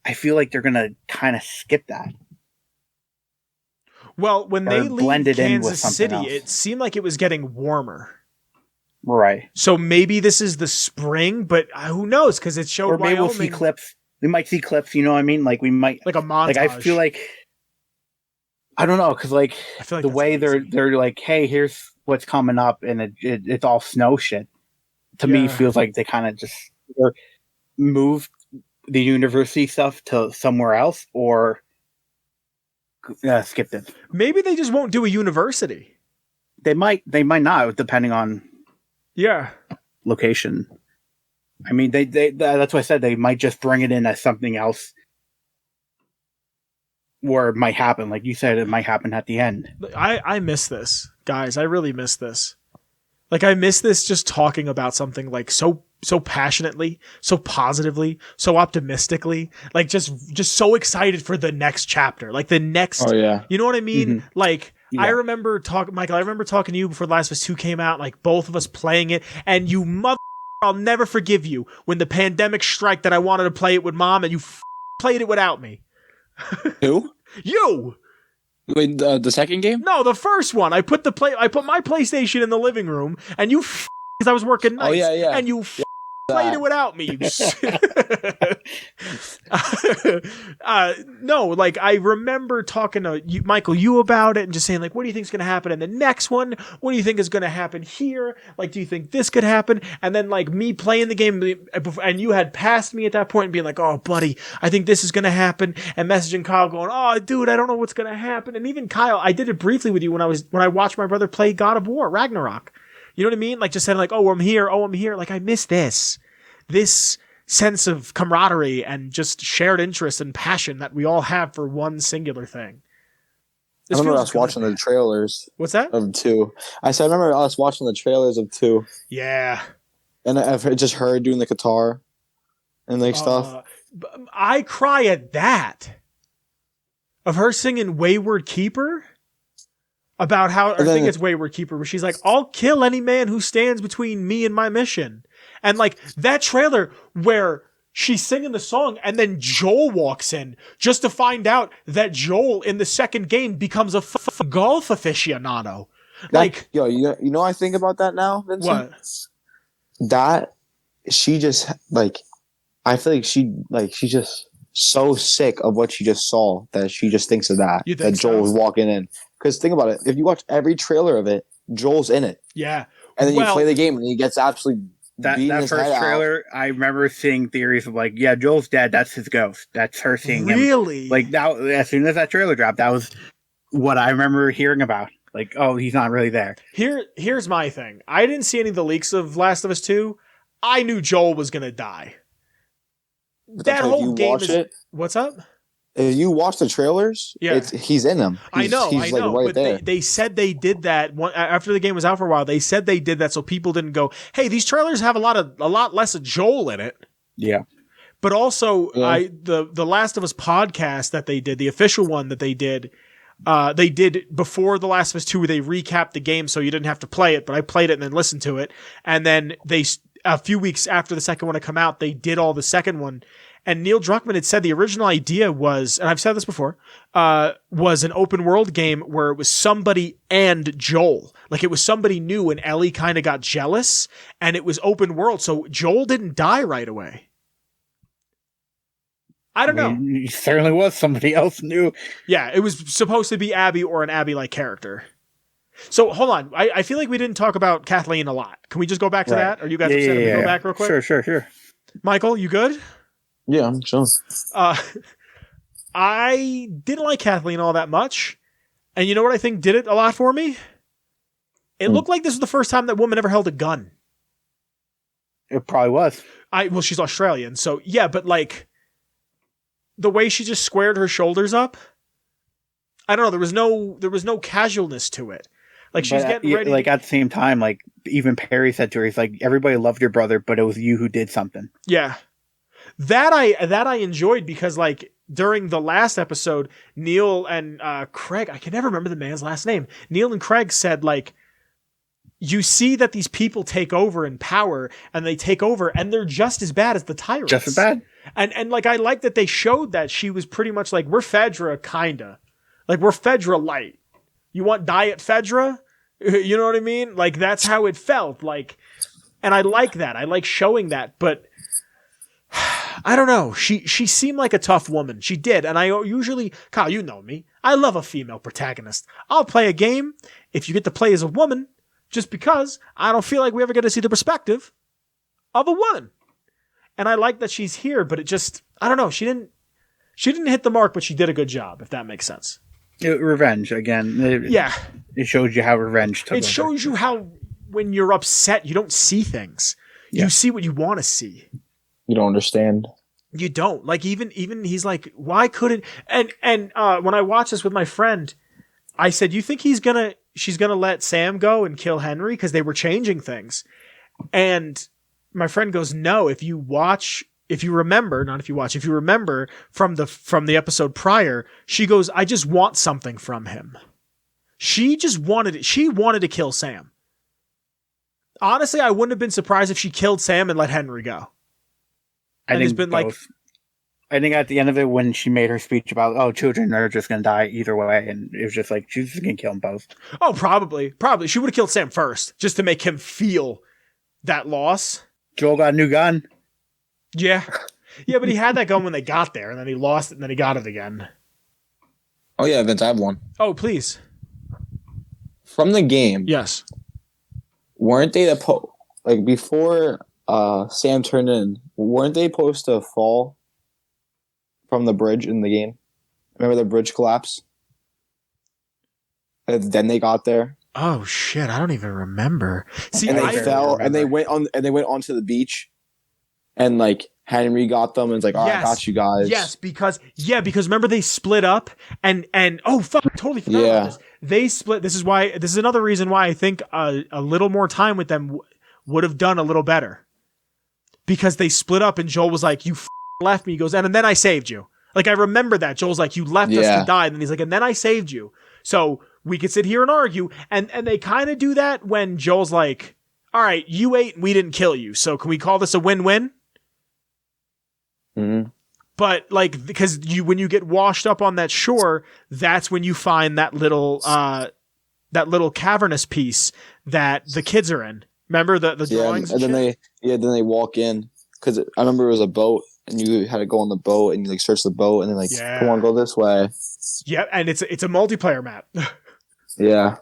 I feel like they're gonna kind of skip that. Well, when they leave Kansas City, it seemed like it was getting warmer. Right. So maybe this is the spring, but who knows? Because it showed Wyoming. We'll see clips. We might see clips. You know what I mean? Like we might like a montage. Like I feel like I don't know, because like I feel like the way they're like, hey, here's what's coming up, and it's all snow shit. To me, feels like they kind of just moved the university stuff to somewhere else, or skipped it. Maybe they just won't do a university. They might not, depending on location. I mean, they that's why I said they might just bring it in as something else, or it might happen, like you said, it might happen at the end. I miss this, guys. I really miss this. Like, I miss this, just talking about something like so passionately, so positively, so optimistically, like just so excited for the next chapter, like the next, you know what I mean? Mm-hmm. Like, I remember Michael, I remember talking to you before The Last of Us 2 came out, like both of us playing it, and you I'll never forgive you when the pandemic struck that I wanted to play it with Mom, and you played it without me. Who? You! Wait, the second game? No, the first one. I put my PlayStation in the living room, and you because I was working nights. Oh yeah. And you played it without me. No, like I remember talking to you, Michael, you about it, and just saying like, what do you think is going to happen in the next one? What do you think is going to happen here? Like, do you think this could happen? And then like me playing the game, and you had passed me at that point and being like, oh buddy, I think this is going to happen. And messaging Kyle going, oh dude, I don't know what's going to happen. And even Kyle, I did it briefly with you when I watched my brother play God of War, Ragnarok. You know what I mean? Like just saying like, oh, I'm here. Like I miss this sense of camaraderie and just shared interest and passion that we all have for one singular thing. I remember us watching the trailers. What's that? Of 2. I said I remember us watching the trailers of 2. Yeah. And I've just heard doing the guitar and like stuff. I cry at that. Of her singing Wayward Keeper. About how, I think it's Wayward Keeper, where she's like, I'll kill any man who stands between me and my mission. And like that trailer where she's singing the song and then Joel walks in just to find out that Joel in the second game becomes a golf aficionado. You know I think about that now, Vincent? What? That she just like, I feel like she's just so sick of what she just saw that she just thinks of that. You think that Joel's walking in. Because think about it, if you watch every trailer of it, Joel's in it. Yeah. And then you play the game and he gets absolutely that first trailer. I remember seeing theories of like, yeah, Joel's dead. That's his ghost. That's her seeing him. Really? Like now, as soon as that trailer dropped, that was what I remember hearing about. Like, oh, he's not really there. Here's my thing. I didn't see any of the leaks of Last of Us 2. I knew Joel was gonna die. That whole game is. What's up? If you watch the trailers, he's in them. I know, like right but there. They said they did that after the game was out for a while. They said they did that so people didn't go, "Hey, these trailers have a lot less of Joel in it." Yeah. But also, the Last of Us podcast that they did, the official one that they did before The Last of Us 2. They recapped the game so you didn't have to play it, but I played it and then listened to it. And then a few weeks after the second one had come out, they did all the second one. And Neil Druckmann had said the original idea was, and I've said this before, was an open world game where it was somebody and Joel. Like it was somebody new and Ellie kind of got jealous and it was open world. So Joel didn't die right away. I don't know. He certainly was somebody else new. Yeah, it was supposed to be Abby or an Abby-like character. So hold on. I feel like we didn't talk about Kathleen a lot. Can we just go back to that? Or you guys go back real quick? Sure. Michael, you good? Yeah, I'm sure. I didn't like Kathleen all that much. And you know what I think did it a lot for me? It looked like this was the first time that woman ever held a gun. It probably was. Well, she's Australian, so yeah, but like the way she just squared her shoulders up, I don't know, there was no casualness to it. Like she's getting ready. Like at the same time, like even Perry said to her, he's like, everybody loved your brother, but it was you who did something. Yeah. That I enjoyed because like during the last episode, Neil and Craig, I can never remember the man's last name. Neil and Craig said like, you see that these people take over in power and they take over and they're just as bad as the tyrants. Just as bad. And like, I like that they showed that she was pretty much like, we're Fedra, kinda. Like we're Fedra light. You want Diet Fedra? You know what I mean? Like that's how it felt like, and I like that. I like showing that, but I don't know. She seemed like a tough woman. She did. And I usually, Kyle, you know me. I love a female protagonist. I'll play a game if you get to play as a woman, just because I don't feel like we ever get to see the perspective of a woman. And I like that she's here, but it just, I don't know. She didn't hit the mark, but she did a good job, if that makes sense. Revenge again. It shows you how revenge took over. It shows you how when you're upset, you don't see things. Yeah. You see what you want to see. You don't understand. You don't. Like even he's like, why couldn't and when I watched this with my friend, I said, you think she's gonna let Sam go and kill Henry because they were changing things? And my friend goes, no, if you remember from the episode prior, she goes, I just want something from him. She just wanted it. She wanted to kill Sam. Honestly, I wouldn't have been surprised if she killed Sam and let Henry go. I think at the end of it, when she made her speech about, oh, children are just going to die either way, and it was just like, she's just going to kill them both. Oh, probably. She would have killed Sam first, just to make him feel that loss. Joel got a new gun. Yeah. Yeah, but he had that gun when they got there, and then he lost it, and then he got it again. Oh, yeah, Vince, I have one. Oh, please. From the game. Yes. Weren't they before Sam turned in, weren't they supposed to fall from the bridge in the game? Remember the bridge collapse? And then they got there. Oh shit! I don't even remember. See, and they fell, and they went onto the beach, and like Henry got them and it's like, all right, I got you guys. Yes, because remember they split up and oh fuck, I totally forgot about this. They split. This is another reason why I think a little more time with them would have done a little better. Because they split up and Joel was like, you left me. He goes, and then I saved you. Like, I remember that. Joel's like, you left us to die. And he's like, and then I saved you. So we could sit here and argue. And they kind of do that when Joel's like, all right, you ate and we didn't kill you. So can we call this a win-win? Mm-hmm. But like, because when you get washed up on that shore, that's when you find that little cavernous piece that the kids are in. Remember the drawings? And then they walk in because I remember it was a boat and you had to go on the boat and you like search the boat and then like, come on, go this way. Yeah, and it's a multiplayer map. Yeah.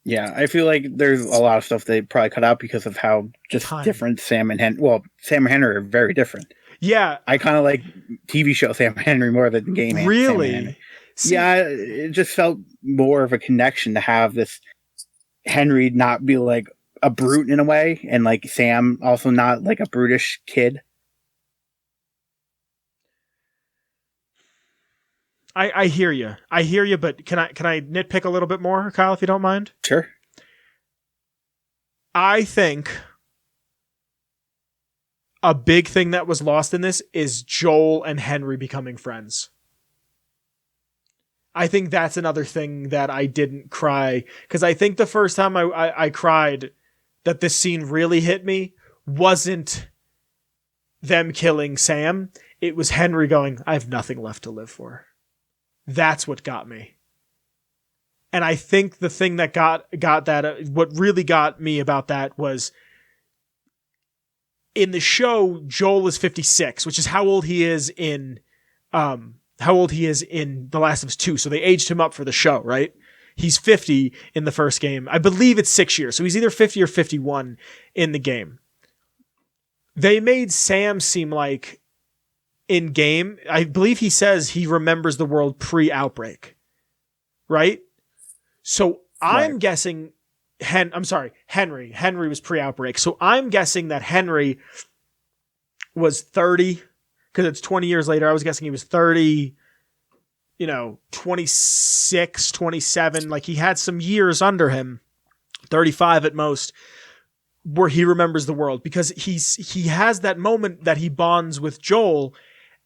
Yeah, I feel like there's a lot of stuff they probably cut out because of how different Sam and Henry. Well, Sam and Henry are very different. Yeah, I kind of like TV show Sam and Henry more than game. Really? Sam and Henry. It just felt more of a connection to have this Henry not be like a brute in a way, and like Sam also not like a brutish kid. I hear you, but can I nitpick a little bit more, Kyle, if you don't mind? Sure. I think a big thing that was lost in this is Joel and Henry becoming friends. I think that's another thing that I didn't cry, because I think the first time I cried that this scene really hit me wasn't them killing Sam. It was Henry going, I have nothing left to live for. That's what got me. And I think the thing that got that, what really got me about that was in the show, Joel is 56, which is how old he is in The Last of Us 2. So they aged him up for the show, right? He's 50 in the first game. I believe it's 6 years. So he's either 50 or 51 in the game. They made Sam seem like in game, I believe he says he remembers the world pre-outbreak, right? So I'm guessing Henry was pre-outbreak. So I'm guessing that Henry was 30 because it's 20 years later. I was guessing he was 30, 26, 27. Like he had some years under him, 35 at most, where he remembers the world because he has that moment that he bonds with Joel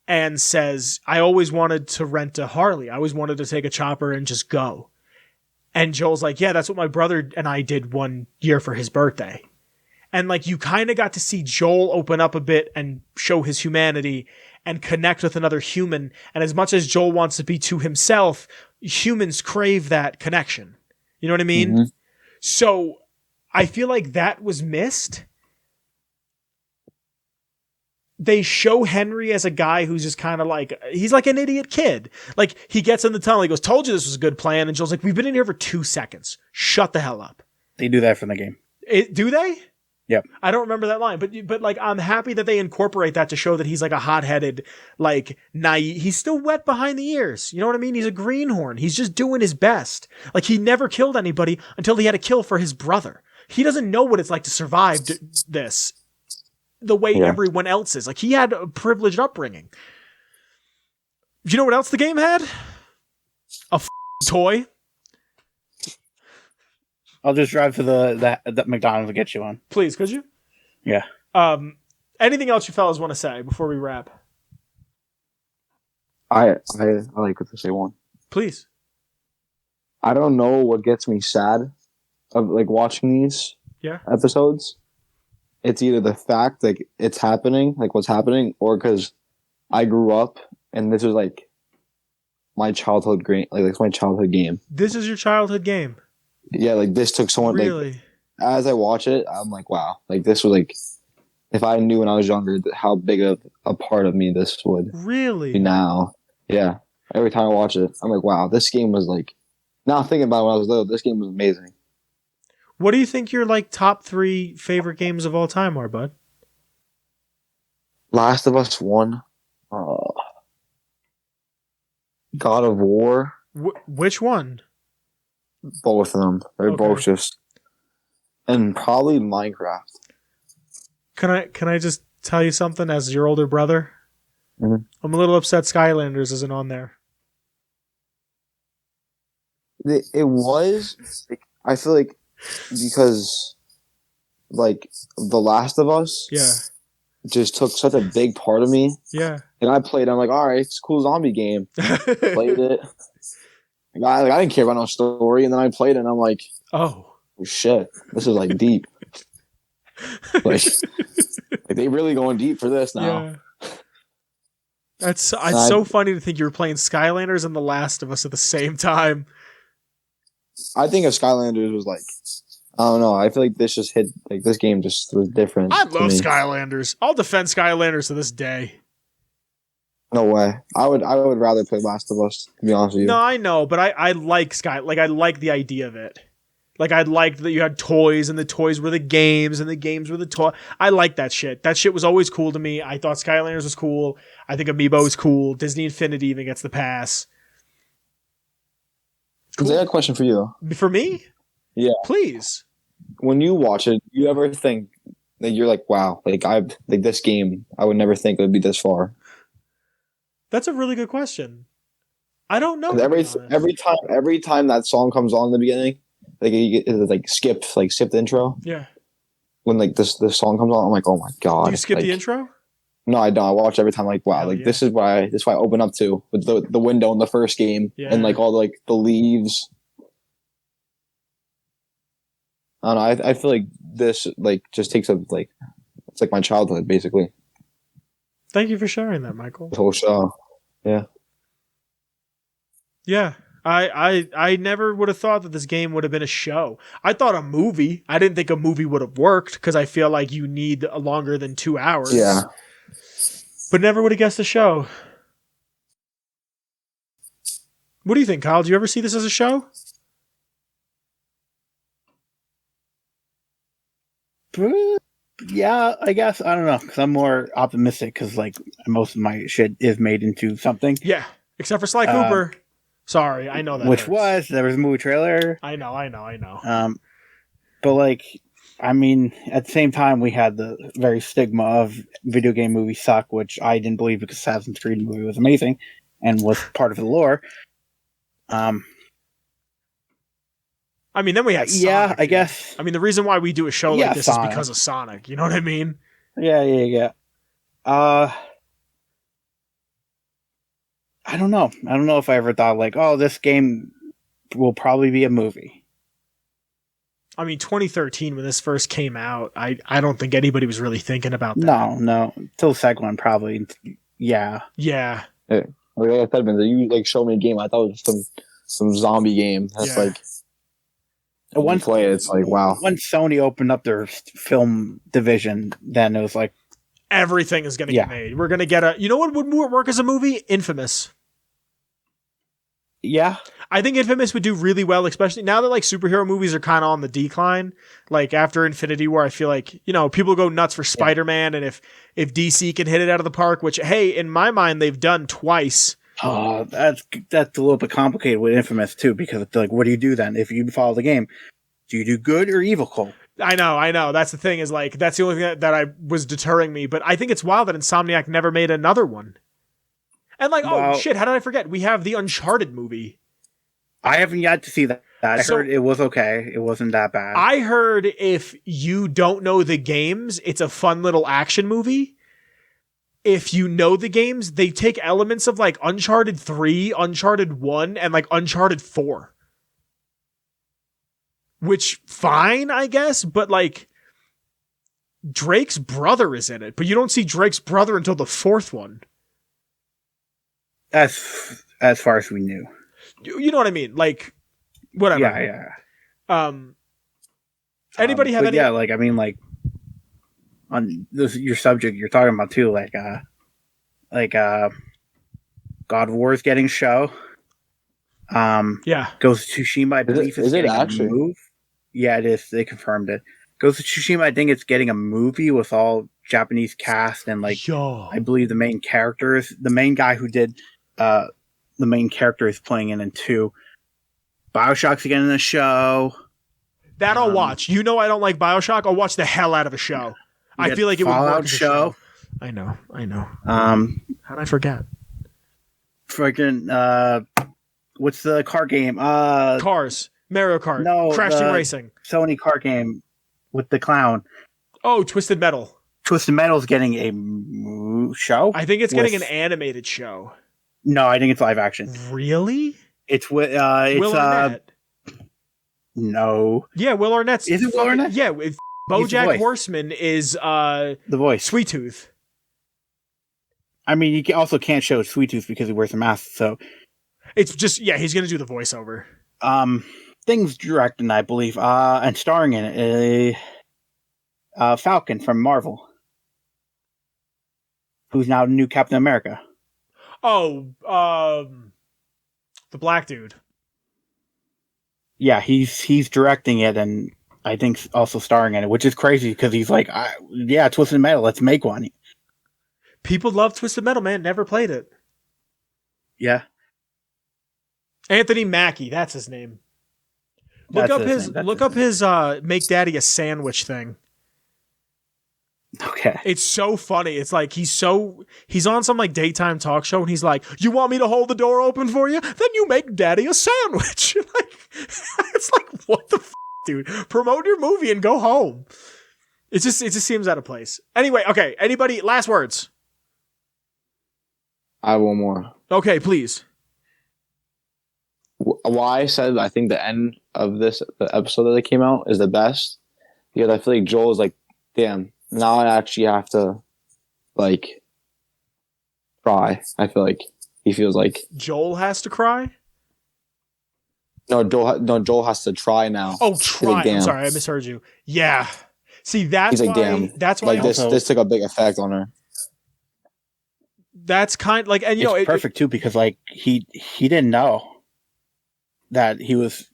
and says, I always wanted to rent a Harley. I always wanted to take a chopper and just go. And Joel's like, yeah, that's what my brother and I did one year for his birthday. And like, you kind of got to see Joel open up a bit and show his humanity and connect with another human. And as much as Joel wants to be to himself, humans crave that connection. You know what I mean? Mm-hmm. So I feel like that was missed. They show Henry as a guy who's just kind of like, he's like an idiot kid. Like he gets in the tunnel, he goes, told you this was a good plan. And Joel's like, we've been in here for 2 seconds. Shut the hell up. They do that from the game. Do they? Yep. I don't remember that line, but like, I'm happy that they incorporate that to show that he's like a hot-headed, like naive. He's still wet behind the ears. You know what I mean? He's a greenhorn. He's just doing his best. Like he never killed anybody until he had to kill for his brother. He doesn't know what it's like to survive this the way everyone else is. Like he had a privileged upbringing. You know what else the game had? A toy. I'll just drive to the McDonald's to get you one. Please, could you? Yeah. Anything else you fellas want to say before we wrap? I like what to say one. Please. I don't know what gets me sad of like watching these episodes. It's either the fact like it's happening, like what's happening, or because I grew up and this was like my childhood game. Like it's my childhood game. This is your childhood game. Yeah, like this took so much. Really? Like, as I watch it, I'm like, wow. Like this was like, if I knew when I was younger how big of a part of me this would really be now. Yeah. Every time I watch it, I'm like, wow, this game was like. Now thinking about it when I was little, this game was amazing. What do you think your like top 3 favorite games of all time are, bud? Last of Us 1. God of War. Which one? Both of them. They're both just... And probably Minecraft. Can I just tell you something as your older brother? Mhm. I'm a little upset Skylanders isn't on there. It was. I feel like because like The Last of Us Yeah. just took such a big part of me, Yeah. and I played. I'm like, all right, it's a cool zombie game. Played it. I didn't care about no story, and then I played it, and I'm like, Oh. oh, shit, this is like deep. Like they really going deep for this now. Yeah. It's I, so funny to think you were playing Skylanders and The Last of Us at the same time. I think if Skylanders was like, I don't know. I feel like this just hit like this game just was different. I to love me. Skylanders. I'll defend Skylanders to this day. No way. I would rather play Last of Us. To be honest with you. No, I know, but I like I like the idea of it. Like I liked that you had toys and the toys were the games and the games were the toy. I like that shit. That shit was always cool to me. I thought Skylanders was cool. I think Amiibo is cool. Disney Infinity even gets the pass. Cool. I got a question for you. For me? Yeah. Please. When you watch it, you ever think that you're like, wow, like this game, I would never think it would be this far. That's a really good question. I don't know. Every time that song comes on in the beginning, like you get skip the intro. Yeah. When like this song comes on, I'm like, oh my god. Do you skip like, the intro? No, I don't. I watch every time. Like, wow, Hell like yeah. this is why I open up to with the window in the first game and like all like the leaves. I don't know. I feel like this like just takes up like it's like my childhood basically. Thank you for sharing that, Michael. The whole show. Yeah. Yeah. I never would have thought that this game would have been a show. I thought a movie. I didn't think a movie would have worked because I feel like you need longer than 2 hours. Yeah. But never would have guessed a show. What do you think, Kyle? Do you ever see this as a show? Yeah, I guess. I don't know, because I'm more optimistic because like most of my shit is made into something. Yeah, except for Sly Cooper. Sorry, I know that. Which there was a movie trailer. I know. But like, I mean, at the same time, we had the very stigma of video game movies suck, which I didn't believe because Assassin's Creed movie was amazing and was part of the lore. I mean, then we had Sonic. Yeah, I guess. I mean, the reason why we do a show like this Sonic. is because of Sonic. You know what I mean? Yeah. I don't know. I don't know if I ever thought like, oh, this game will probably be a movie. I mean, 2013 when this first came out, I don't think anybody was really thinking about that. No. Till the second one, probably. Yeah. Yeah. Like I said, man, you like show me a game. I thought it was some zombie game. That's like. When you play it, it's like wow. When Sony opened up their film division, then it was like everything is going to get made. We're going to get you know what would work as a movie? Infamous. Yeah. I think Infamous would do really well, especially now that like superhero movies are kind of on the decline. Like after Infinity War, I feel like, you know, people go nuts for Spider-Man, and if DC can hit it out of the park, which hey, in my mind they've done twice. Oh, that's a little bit complicated with Infamous too, because it's like, what do you do then if you follow the game? Do you do good or evil, Cole? I know. That's the thing, is like that's the only thing that I was deterring me. But I think it's wild that Insomniac never made another one. And like, oh shit, how did I forget? We have the Uncharted movie. I haven't yet to see that. I heard it was okay. It wasn't that bad. I heard if you don't know the games, it's a fun little action movie. If you know the games, they take elements of like Uncharted 3, Uncharted 1, and like Uncharted 4. Which, fine, I guess, but like Drake's brother is in it, but you don't see Drake's brother until the fourth one. As far as we knew. You know what I mean? Like, whatever. Yeah. Anybody have any? Yeah, like, I mean, like, on this, your subject you're talking about too, like God of War is getting a show. Ghost of Tsushima, I believe is getting a move. Yeah, it is. They confirmed it. Ghost of Tsushima, I think it's getting a movie with all Japanese cast and like I believe the main characters. The main guy who did the main character is playing in 2. BioShock's again in the show. That I'll watch. You know I don't like BioShock. I'll watch the hell out of a show. I feel like it would work as a show. I know. How'd I forget? Freaking what's the car game? Cars, Mario Kart, No, Crash Team the Racing. Sony car game with the clown. Oh, Twisted Metal. Twisted Metal's getting a show. I think it's getting an animated show. No, I think it's live action. Really? It's with Will Arnett. No. Yeah, Will Arnett's. Is it Will Arnett? Yeah, with BoJack Horseman is the voice. Sweet Tooth. I mean, you also can't show Sweet Tooth because he wears a mask. So it's just he's gonna do the voiceover. Things directing, I believe, and starring in it, Falcon from Marvel, who's now the new Captain America. Oh, the black dude. Yeah, he's directing it, and I think also starring in it, which is crazy because he's like, Twisted Metal, let's make one. People love Twisted Metal, man. Never played it. Yeah. Anthony Mackie, that's his name. Look up his Make Daddy a Sandwich thing. Okay. It's so funny. It's like he's on some like daytime talk show and he's like, "You want me to hold the door open for you? Then you make Daddy a sandwich." Like, it's like, what the dude? Promote your movie and go home. It just seems out of place. Anyway, okay. Anybody? Last words. I have one more. Okay, please. Why I said I think the end of the episode that came out is the best, because I feel like Joel is like, damn, now I actually have to like cry. I feel like he feels like Joel has to cry. No, Joel has to try now. Oh, try. Like, I'm sorry, I misheard you. Yeah. See, that's he's like, why. damn. That's why. Like this took a big effect on her. That's kind like, and you know, it's perfect too because like he didn't know that he was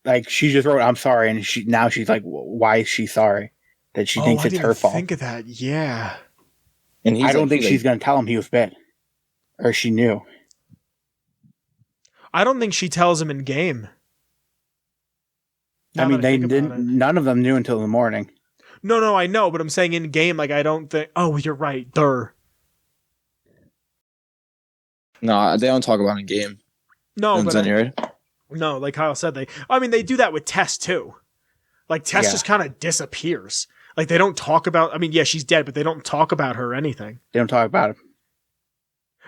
like, she just wrote, "I'm sorry," and she's like, why is she sorry? That she thinks it's her fault. Think of that, yeah. And I don't think she's gonna tell him he was bit, or she knew. I don't think she tells him in game. I mean, they didn't. None of them knew until the morning. No, I know, but I'm saying in game, like I don't think. Oh, you're right. No, they don't talk about it in game. No, but no, like Kyle said, they do that with Tess too. Like Tess just kind of disappears. Like they don't talk about. I mean, yeah, she's dead, but they don't talk about her or anything. They don't talk about it.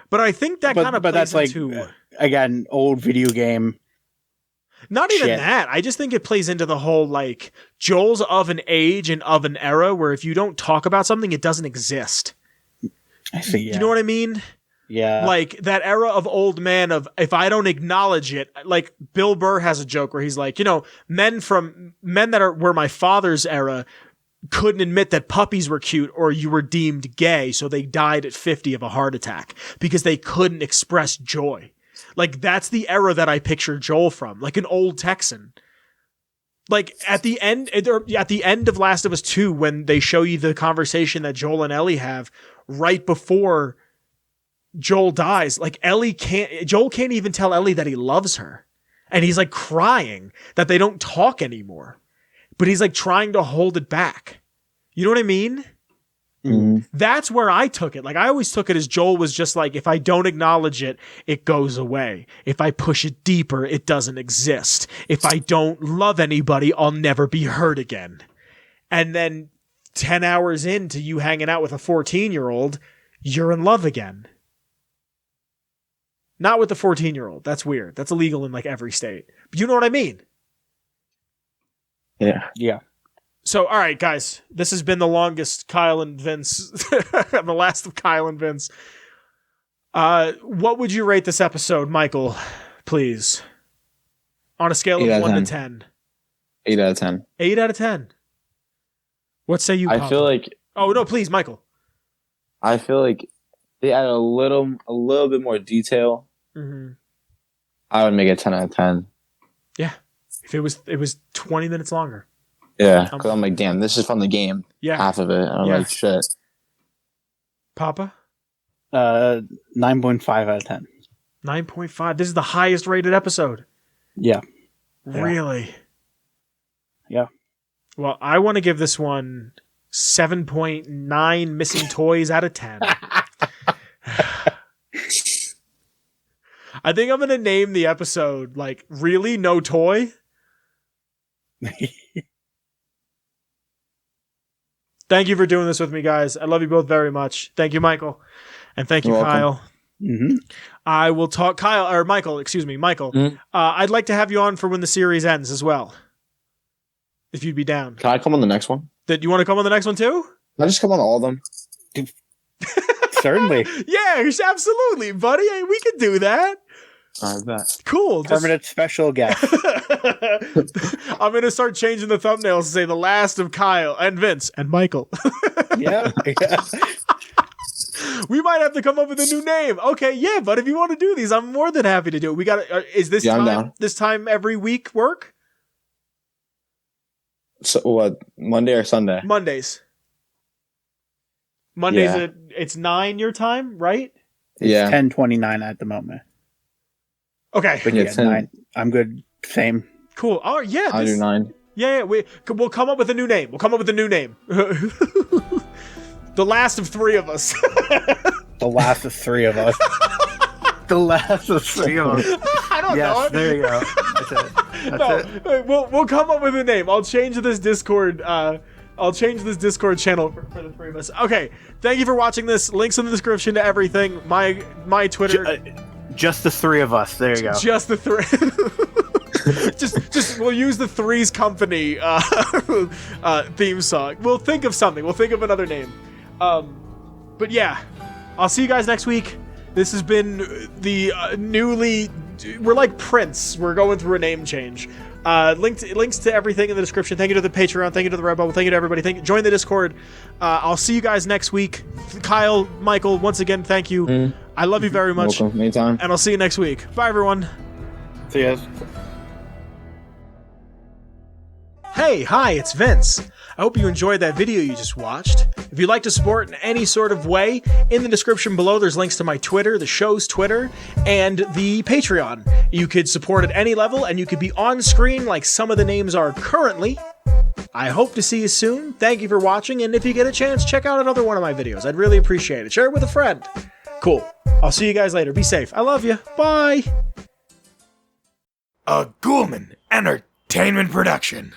But I think that kind of plays that's into like again old video game. Not even that. I just think it plays into the whole like Joel's of an age and of an era where if you don't talk about something, it doesn't exist. I see. Yeah. You know what I mean? Yeah. Like that era of old man of if I don't acknowledge it, like Bill Burr has a joke where he's like, you know, men that were my father's era couldn't admit that puppies were cute or you were deemed gay. So they died at 50 of a heart attack because they couldn't express joy. Like that's the era that I picture Joel from, like an old Texan. Like at the end of Last of Us 2, when they show you the conversation that Joel and Ellie have right before Joel dies, like Joel can't even tell Ellie that he loves her. And he's like crying that they don't talk anymore. But he's like trying to hold it back. You know what I mean? Mm-hmm. That's where I took it. Like I always took it as Joel was just like, if I don't acknowledge it, it goes away. If I push it deeper, it doesn't exist. If I don't love anybody, I'll never be hurt again. And then 10 hours into you hanging out with a 14-year-old, you're in love again. Not with the 14-year-old. That's weird. That's illegal in like every state. But you know what I mean? Yeah. Yeah. So, all right, guys, this has been the longest Kyle and Vince, the last of Kyle and Vince. What would you rate this episode, Michael, please? On a scale of 1 to 10. 8 out of 10. 8 out of 10. What say you, Papa? I feel like... Oh, no, please, Michael. I feel like they add a little bit more detail. Mm-hmm. I would make it 10 out of 10. Yeah. If it was 20 minutes longer. Yeah, because I'm like, damn, this is from the game. Yeah. Half of it. And I'm like, shit. Papa? 9.5 out of 10. 9.5. This is the highest rated episode. Yeah. Really? Yeah. Well, I want to give this one 7.9 missing toys out of 10. I think I'm going to name the episode, like, Really No Toy? Thank you for doing this with me, guys. I love you both very much. Thank you, Michael. And thank you, Kyle. Mm-hmm. I will talk, Michael. Mm-hmm. I'd like to have you on for when the series ends as well. If you'd be down. Can I come on the next one? You want to come on the next one too? Can I just come on all of them? Certainly. Yeah, absolutely, buddy. Hey, we could do that. I bet. Cool. Permanent special guest. I'm going to start changing the thumbnails to say the last of Kyle and Vince and Michael. Yeah. We might have to come up with a new name. Okay, yeah, but if you want to do these, I'm more than happy to do it. We got is this I'm time down. this time every week work? So what? Monday or Sunday? Mondays. Yeah. It's 9 your time, right? Yeah. 10:29 at the moment. Okay. But Yeah, yeah, 10. 9. I'm good. Same. Cool. Oh, yeah. I do 9. Yeah, we'll come up with a new name. The last of 3 of us. The last of 3 of us. The last of 3 of us. I don't know. Yes, there you go. That's it. That's it. We'll come up with a name. I'll change this Discord. I'll change this Discord channel for the 3 of us. Okay. Thank you for watching this. Links in the description to everything. My Twitter. Just the 3 of us. There you go. Just the 3. just we'll use the Three's Company theme song. We'll think of something. We'll think of another name. But yeah, I'll see you guys next week. This has been the we're like Prince. We're going through a name change. Links to everything in the description. Thank you to the Patreon. Thank you to the Redbubble. Thank you to everybody. Join the Discord. I'll see you guys next week. Kyle, Michael, once again, thank you. I love you very much. Welcome. Anytime. And I'll see you next week. Bye, everyone. See you guys. Hey, hi, it's Vince. I hope you enjoyed that video you just watched. If you'd like to support in any sort of way, in the description below there's links to my Twitter, the show's Twitter, and the Patreon. You could support at any level, and you could be on screen like some of the names are currently. I hope to see you soon. Thank you for watching, and if you get a chance, check out another one of my videos. I'd really appreciate it. Share it with a friend. Cool. I'll see you guys later. Be safe. I love you. Bye. A Ghoulman Entertainment Production.